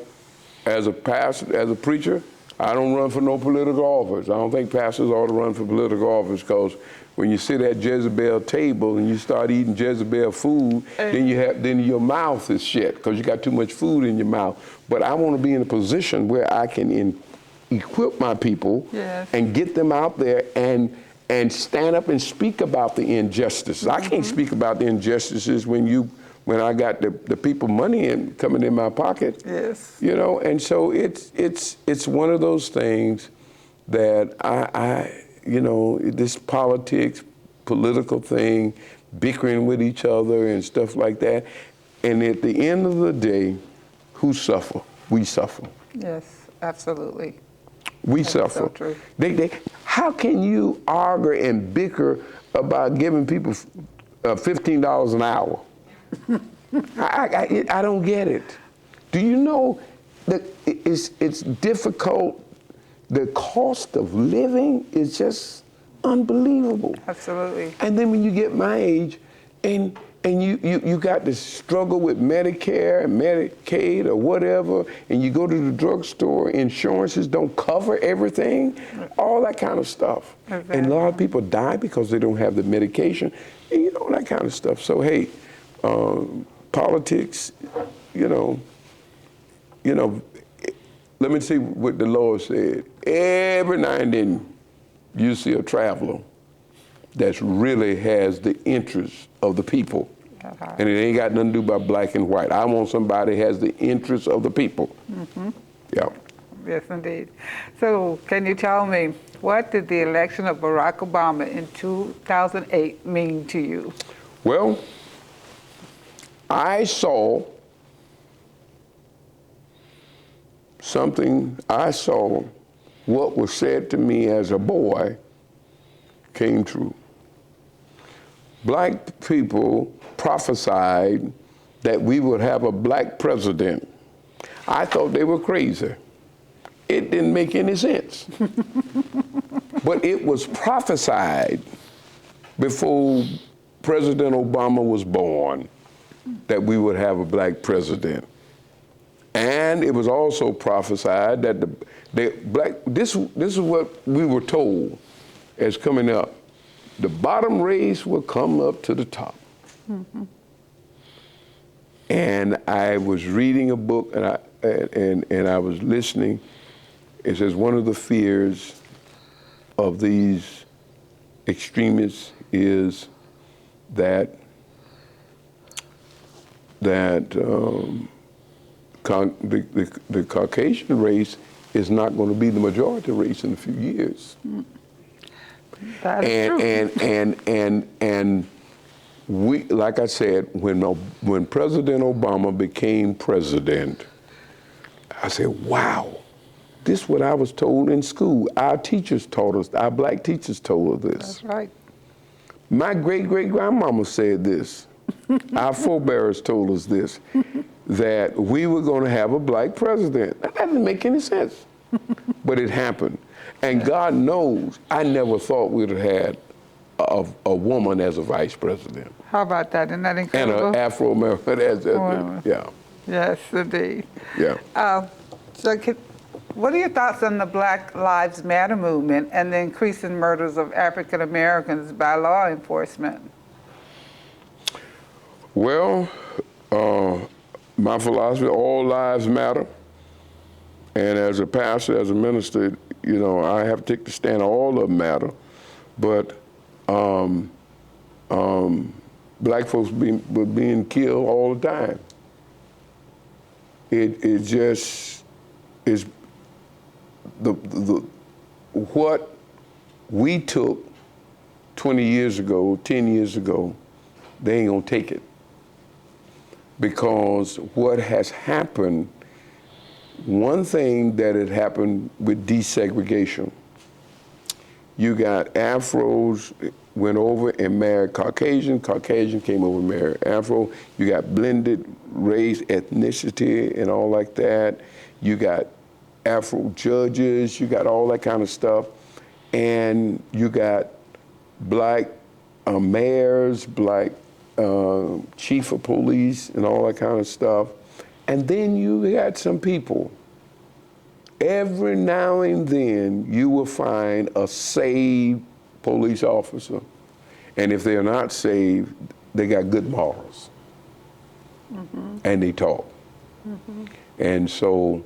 as a pastor, as a preacher, I don't run for no political office. I don't think pastors ought to run for political office because when you sit at Jezebel table and you start eating Jezebel food, then your mouth is shut because you got too much food in your mouth. But I want to be in a position where I can equip my people and get them out there and stand up and speak about the injustices. I can't speak about the injustices when I got the people money coming in my pocket. Yes. And so it's one of those things that I this political thing, bickering with each other and stuff like that. And at the end of the day, who suffer? We suffer. Yes, absolutely. We That's suffer. So true. How can you argue and bicker about giving people $15 an hour? I don't get it. Do you know it's difficult. The cost of living is just unbelievable. Absolutely. And then when you get my age, and you got to struggle with Medicare, Medicaid, or whatever, and you go to the drugstore, insurances don't cover everything, all that kind of stuff. Exactly. And a lot of people die because they don't have the medication, and you know, that kind of stuff. So hey, politics, you know, let me see what the Lord said. Every now and then you see a traveler that really has the interest of the people. Uh-huh. And it ain't got nothing to do about black and white. I want somebody that has the interest of the people. Mm-hmm. Yeah. Yes, indeed. So can you tell me, what did the election of Barack Obama in 2008 mean to you? Well, I saw what was said to me as a boy came true. Black people prophesied that we would have a black president. I thought they were crazy. It didn't make any sense. But it was prophesied before President Obama was born that we would have a black president. And it was also prophesied that this is what we were told as coming up. The bottom race will come up to the top. Mm-hmm. And I was reading a book and I was listening. It says one of the fears of these extremists is that the Caucasian race is not going to be the majority race in a few years. That is true. And we, like I said, when President Obama became president, I said, wow, this is what I was told in school. Our teachers taught us, our black teachers told us this. That's right. My great-great-grandmama said this. Our forebears told us this, that we were going to have a black president. That didn't make any sense, but it happened. And God knows, I never thought we'd have had a woman as a vice president. How about that? Isn't that incredible? And an Afro-American as yeah. Yes, indeed. Yeah. What are your thoughts on the Black Lives Matter movement and the increasing murders of African Americans by law enforcement? Well, my philosophy, all lives matter. And as a pastor, as a minister, you know, I have to take the stand, all of them matter. But black folks were being killed all the time. It just is what we took 20 years ago, 10 years ago, they ain't gonna take it. Because what has happened, one thing that had happened with desegregation, you got Afros went over and married Caucasian, Caucasian came over and married Afro, you got blended race, ethnicity and all like that, you got Afro judges, you got all that kind of stuff, and you got black mayors, black chief of police and all that kind of stuff. And then you got some people, every now and then you will find a saved police officer. And if they're not saved, they got good morals. Mm-hmm. And they talk. Mm-hmm. And so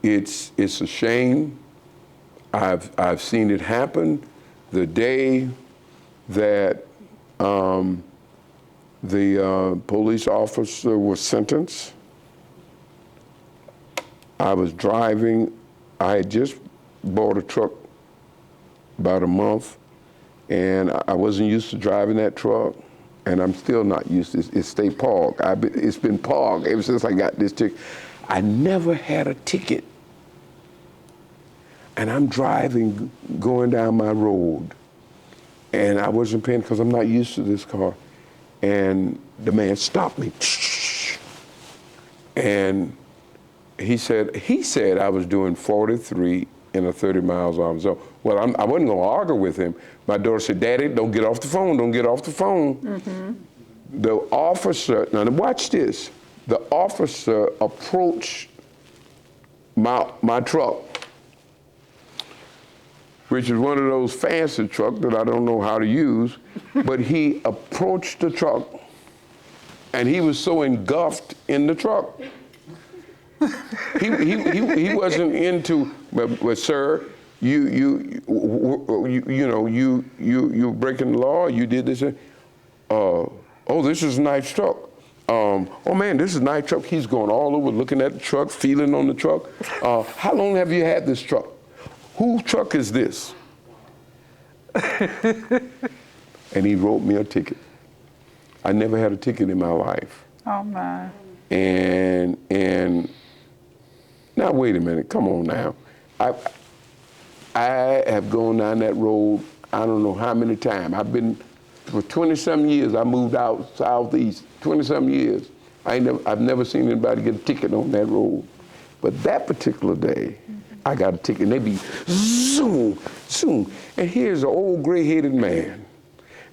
it's a shame. I've seen it happen. The day that the police officer was sentenced, I was driving. I had just bought a truck about a month, and I wasn't used to driving that truck, and I'm still not used to it. It stayed parked. It's been parked ever since I got this ticket. I never had a ticket. And I'm driving, going down my road, and I wasn't paying because I'm not used to this car. And the man stopped me. And he said I was doing 43 in a 30 miles an hour. Well, I wasn't going to argue with him. My daughter said, Daddy, don't get off the phone, don't get off the phone. Mm-hmm. The officer, now watch this, the officer approached my truck, which is one of those fancy trucks that I don't know how to use, but he approached the truck and he was so engulfed in the truck. He wasn't into, but sir, you're breaking the law. You did this. Oh, this is a nice truck. Oh man, this is a nice truck. He's going all over, looking at the truck, feeling on the truck. How long have you had this truck? Whose truck is this? And he wrote me a ticket. I never had a ticket in my life. Oh my. And now wait a minute, come on now. I have gone down that road, I don't know how many times. I've been, for 20-some years, I moved out southeast, 20-some years. I've never seen anybody get a ticket on that road. But that particular day, I got a ticket, and they be zoom, zoom. And here's an old gray-headed man.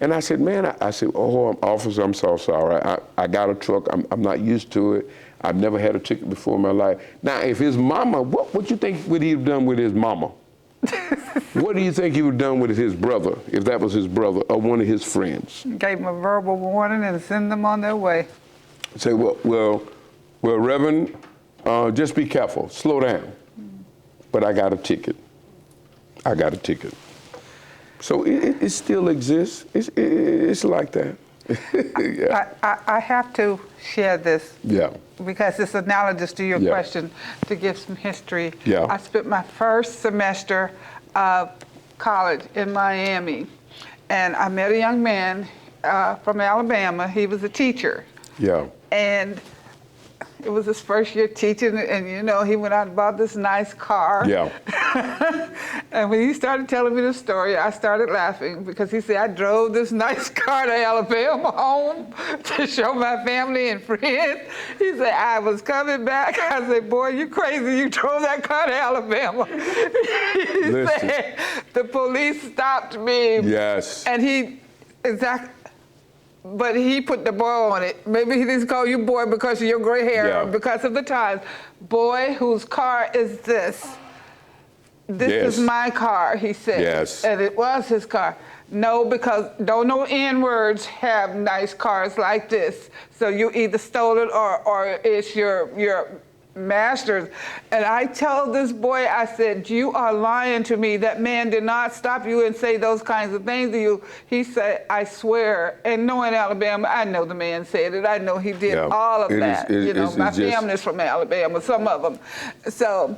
And I said, man, oh, officer, I'm so sorry. I got a truck, I'm not used to it. I've never had a ticket before in my life. Now, if his mama, what you think would he have done with his mama? What do you think he would have done with his brother, if that was his brother or one of his friends? Gave them a verbal warning and send them on their way. Say, well, Reverend, just be careful, slow down. But I got a ticket. I got a ticket. So it still exists. It's like that. Yeah. I have to share this. Yeah. Because it's analogous to your question, to give some history. Yeah. I spent my first semester of college in Miami, and I met a young man from Alabama. He was a teacher. Yeah. And it was his first year teaching, and you know, he went out and bought this nice car. Yeah. And when he started telling me the story, I started laughing because he said, I drove this nice car to Alabama home to show my family and friends. He said, I was coming back. I said, boy, you crazy, you drove that car to Alabama. He said, the police stopped me. Yes. And but he put the boy on it. Maybe he didn't call you boy because of your gray hair or because of the times. Boy, whose car is this? This is my car, he said. Yes. And it was his car. No, because don't no N-words have nice cars like this. So you either stole it or it's your master's. And I told this boy, I said, you are lying to me. That man did not stop you and say those kinds of things to you. He said, I swear. And knowing Alabama, I know the man said it. I know he did all of that. My family's from Alabama, some of them. So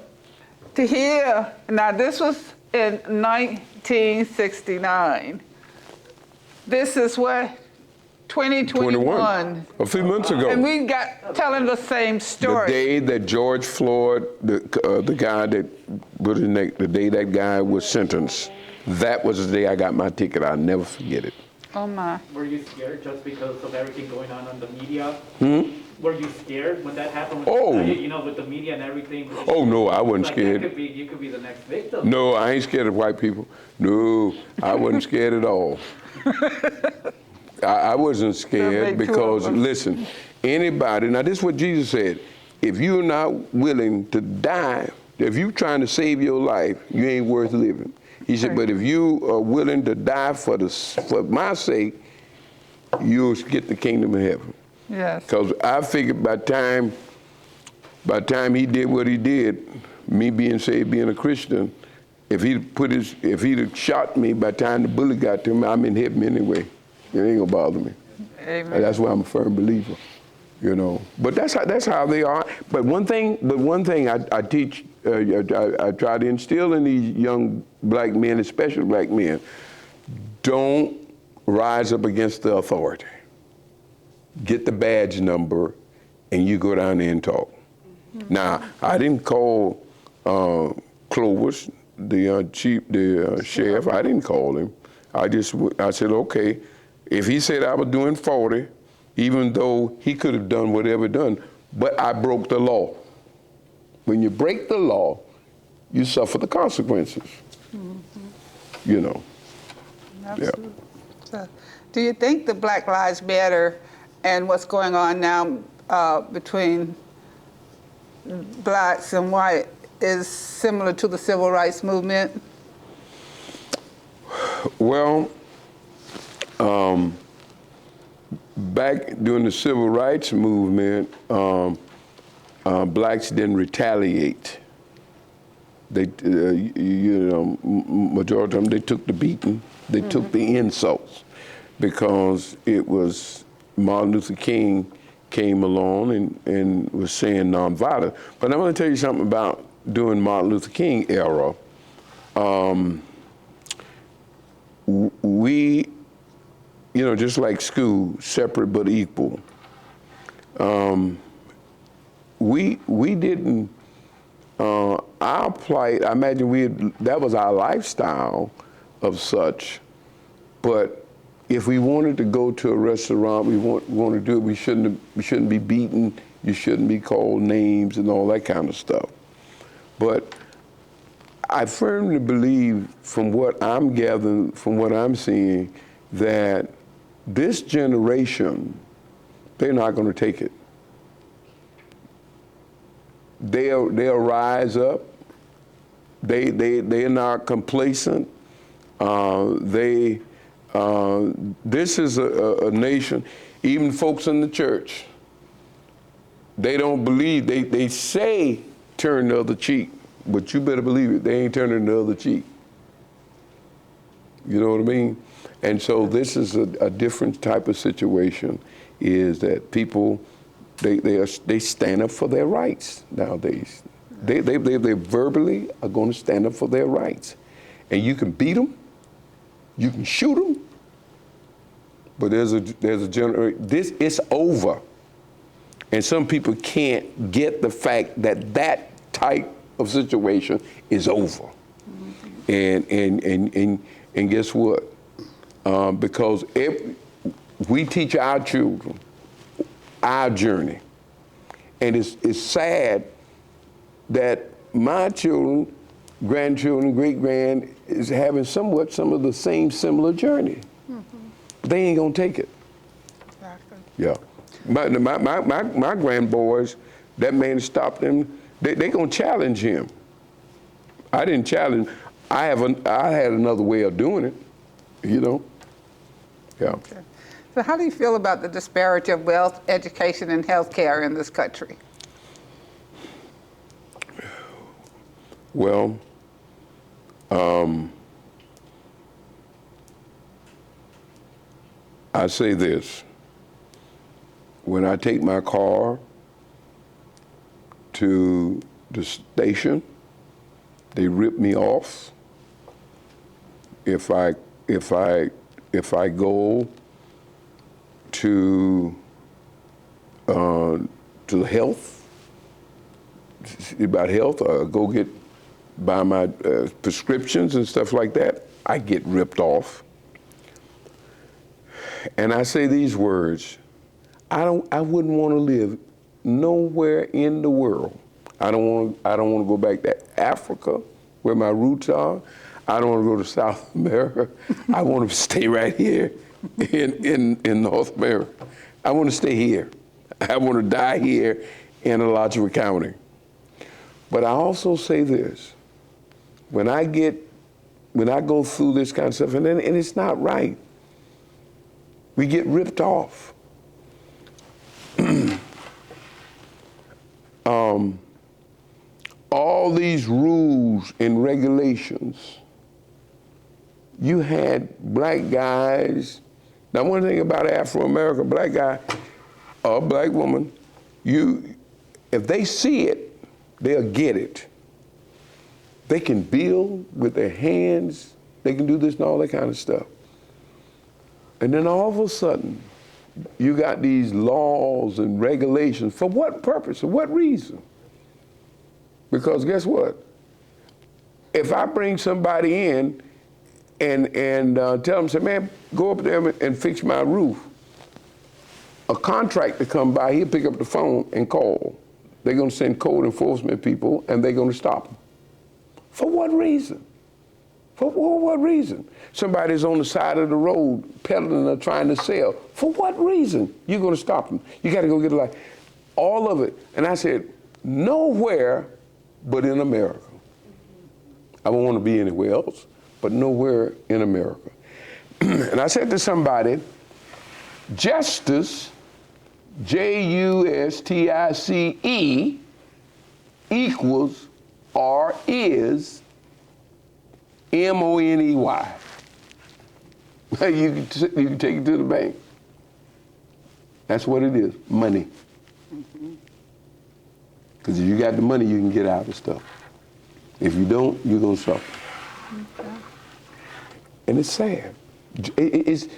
to hear, now this was in 1969. This is what? 2021. A few months ago. And we got telling the same story. The day that George Floyd, the guy that put his neck, the day that guy was sentenced, that was the day I got my ticket. I'll never forget it. Oh my. Were you scared just because of everything going on the media? Were you scared when that happened? With the media and everything? Oh no, I wasn't scared. You could be the next victim. No, I ain't scared of white people. No, I wasn't scared at all. I wasn't scared because, listen, anybody, now this is what Jesus said, if you're not willing to die, if you're trying to save your life, you ain't worth living. He said, but if you are willing to die for my sake, you'll get the kingdom of heaven. Yes. Because I figured by the time he did what he did, me being saved, being a Christian, if he'd have shot me by the time the bullet got to him, I'm in heaven anyway. It ain't gonna bother me. Amen. That's why I'm a firm believer, But that's how they are. But one thing I teach, I try to instill in these young black men, especially black men, don't rise up against the authority. Get the badge number, and you go down there and talk. Mm-hmm. Now, I didn't call Clovis, the sheriff. I didn't call him. I said, okay. If he said I was doing 40, even though he could have done whatever done, but I broke the law. When you break the law, you suffer the consequences. You know. Absolutely. So, do you think the Black Lives Matter and what's going on now between blacks and white is similar to the civil rights movement? Well, back during the civil rights movement, blacks didn't retaliate. They, majority of them, they took the beating, they took the insults, because it was Martin Luther King came along and was saying nonviolent. But I'm going to tell you something about during Martin Luther King era. We, just like school, separate but equal. We didn't. Our plight, I imagine that was our lifestyle of such, but if we wanted to go to a restaurant, we want to do it, we shouldn't be beaten, you shouldn't be called names and all that kind of stuff. But I firmly believe, from what I'm gathering, from what I'm seeing, that this generation, they're not going to take it. They'll rise up. They're not complacent. This is a nation, even folks in the church, they don't believe, they say turn the other cheek, but you better believe it, they ain't turning the other cheek. You know what I mean? And so this is a different type of situation, is that people, they stand up for their rights nowadays. They verbally are going to stand up for their rights. And you can beat them, you can shoot them, but there's a this is over. And some people can't get the fact that that type of situation is over. And guess what? Because if we teach our children our journey, and it's sad that my children, grandchildren, great-grand is having somewhat some of the same similar journey. They ain't gonna take it. Exactly. Yeah. My grandboys, that man stopped them. They gonna challenge him. I didn't challenge. I had another way of doing it. Yeah. Okay. So how do you feel about the disparity of wealth, education, and health care in this country? Well, I say this. When I take my car to the station, they rip me off. If I go to health, about health, go buy my prescriptions and stuff like that, I get ripped off. And I say these words: I wouldn't want to live nowhere in the world. I don't want to go back to Africa, where my roots are. I don't want to go to South America. I want to stay right here in North America. I want to stay here. I want to die here in Alachua County. But I also say this: when I go through this kind of stuff, and it's not right, we get ripped off. All these rules and regulations, you had black guys. Now, one thing about Afro-American, black guy or black woman, if they see it, they'll get it. They can build with their hands, they can do this and all that kind of stuff. And then all of a sudden, you got these laws and regulations. For what purpose? For what reason? Because guess what? If I bring somebody in and tell them, say, man, go up there and fix my roof, a contractor come by, he'll pick up the phone and call they're going to send code enforcement people and they're going to stop them. For what reason? For what reason? Somebody's on the side of the road peddling or trying to sell. For what reason? You're going to stop them. You got to go get a license. All of it. And I said, nowhere but in America. I don't want to be anywhere else, but nowhere in America. And I said to somebody, justice, Justice, equals or is Money. You can take it to the bank. That's what it is, money. Because if you got the money, you can get out of stuff. If you don't, you're going to suffer. Okay. And it's sad. It's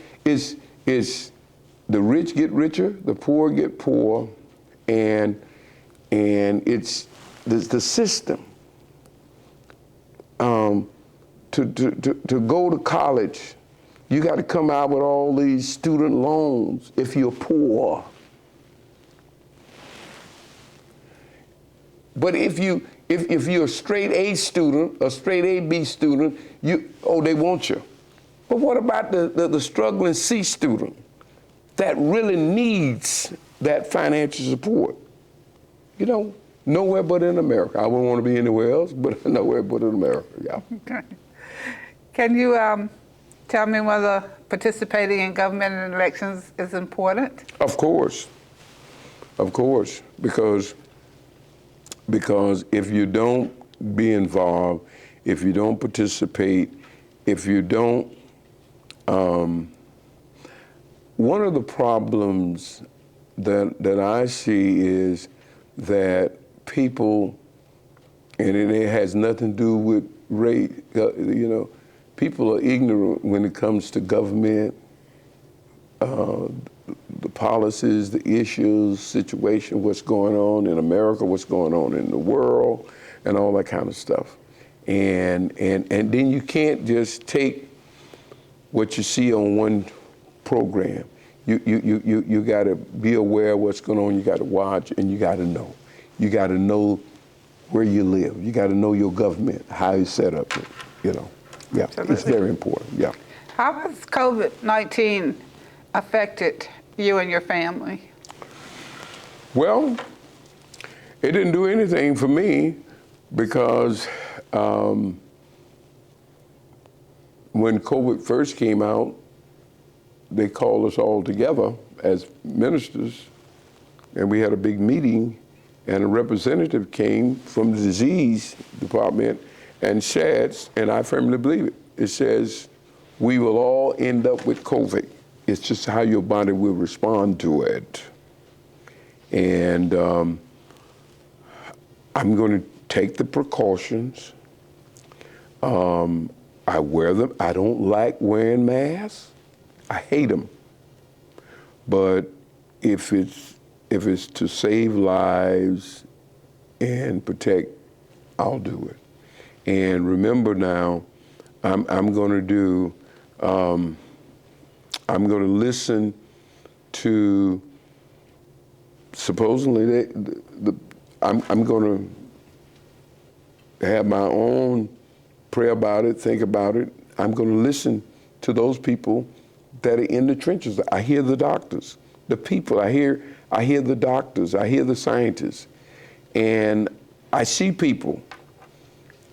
the rich get richer, the poor get poor, and it's the system. To go to college, you got to come out with all these student loans if you're poor. But if you're a straight A student, a straight A B student, they want you. But what about the struggling C student that really needs that financial support? You know, nowhere but in America. I wouldn't want to be anywhere else, but nowhere but in America, yeah. Okay. Can you tell me whether participating in government elections is important? Of course, because if you don't be involved, if you don't participate, if you don't, one of the problems that I see is that people, and it has nothing to do with race, people are ignorant when it comes to government, the policies, the issues, situation, what's going on in America, what's going on in the world, and all that kind of stuff. And then you can't just take what you see on one program. You got to be aware of what's going on. You got to watch, and you got to know. You got to know where you live. You got to know your government, how it's set up. Yeah, absolutely. It's very important. Yeah. How has COVID-19 affected you and your family? Well, it didn't do anything for me because when COVID first came out, they called us all together as ministers, and we had a big meeting, and a representative came from the disease department and said, and I firmly believe it, it says, we will all end up with COVID. It's just how your body will respond to it. And I'm going to take the precautions. I wear them. I don't like wearing masks. I hate them. But if it's to save lives and protect, I'll do it. And remember now, I'm going to listen to, supposedly, I'm going to have my own prayer about it, think about it. I'm going to listen to those people that are in the trenches. I hear the doctors, the people. I hear the doctors. I hear the scientists. And I see people,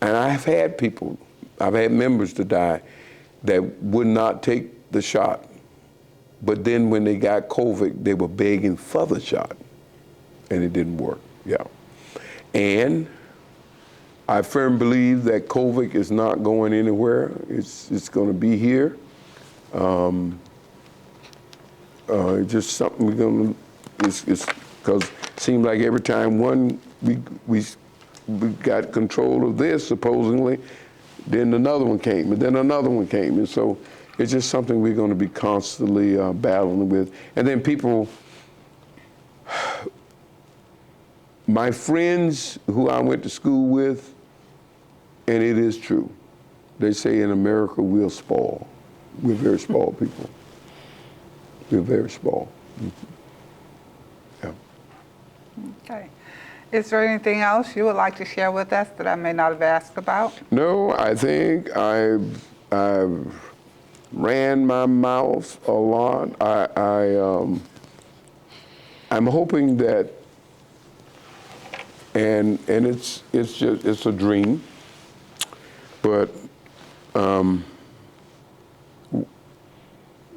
and I've had people, I've had members to die that would not take the shot. But then when they got COVID, they were begging for the shot, and it didn't work, yeah. And I firmly believe that COVID is not going anywhere. It's going to be here. It's just something we're going to, it's because it seems like every time we got control of this, supposedly, then another one came, and then another one came. And so it's just something we're going to be constantly battling with. And then people, my friends who I went to school with, and it is true, they say in America we're spoiled. We're very spoiled people. We're very spoiled. Mm-hmm. Yeah. Okay. Is there anything else you would like to share with us that I may not have asked about? No, I think I've ran my mouth a lot. I'm hoping that, and it's a dream, but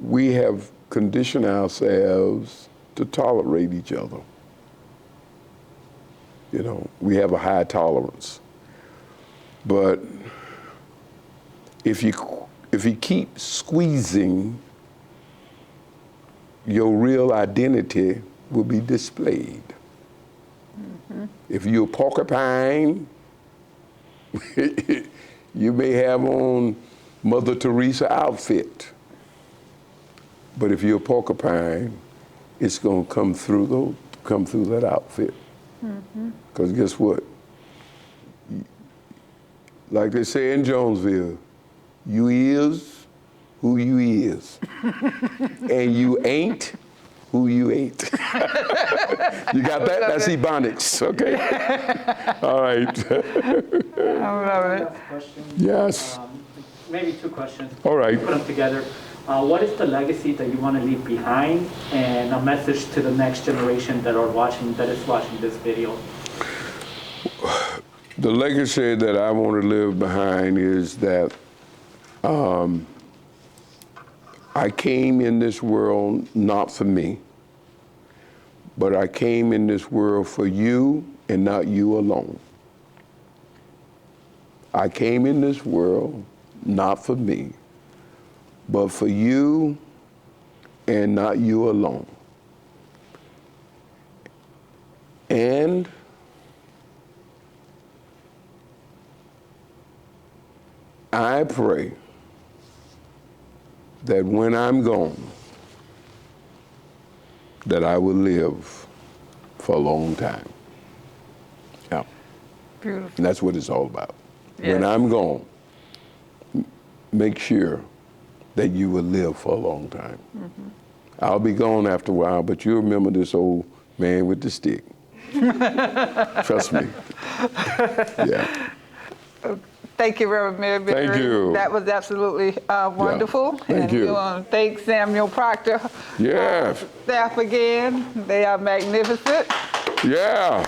we have conditioned ourselves to tolerate each other. You know, we have a high tolerance. But if you keep squeezing, your real identity will be displayed. Mm-hmm. If you're a porcupine, you may have on Mother Teresa outfit. But if you're a porcupine, it's going to come through that outfit. Because guess what? Like they say in Jonesville, you is who you is. And you ain't who you ain't. You got that? That's Ebonics, okay? All right. I love it. Last question. Yes. Maybe two questions. All right. Put them together. What is the legacy that you want to leave behind, and a message to the next generation that is watching this video? The legacy that I want to leave behind is that I came in this world not for me, but I came in this world for you and not you alone. I came in this world not for me, but for you and not you alone. And I pray that when I'm gone, that I will live for a long time. Yeah. Beautiful. And that's what it's all about. Yes. When I'm gone, make sure that you will live for a long time. Mm-hmm. I'll be gone after a while, but you remember this old man with the stick. Trust me. Yeah. Thank you, Reverend Mayberry. Thank you. That was absolutely wonderful. Thank you. We want to thank Samuel Proctor. Yes. Staff again. They are magnificent. Yeah.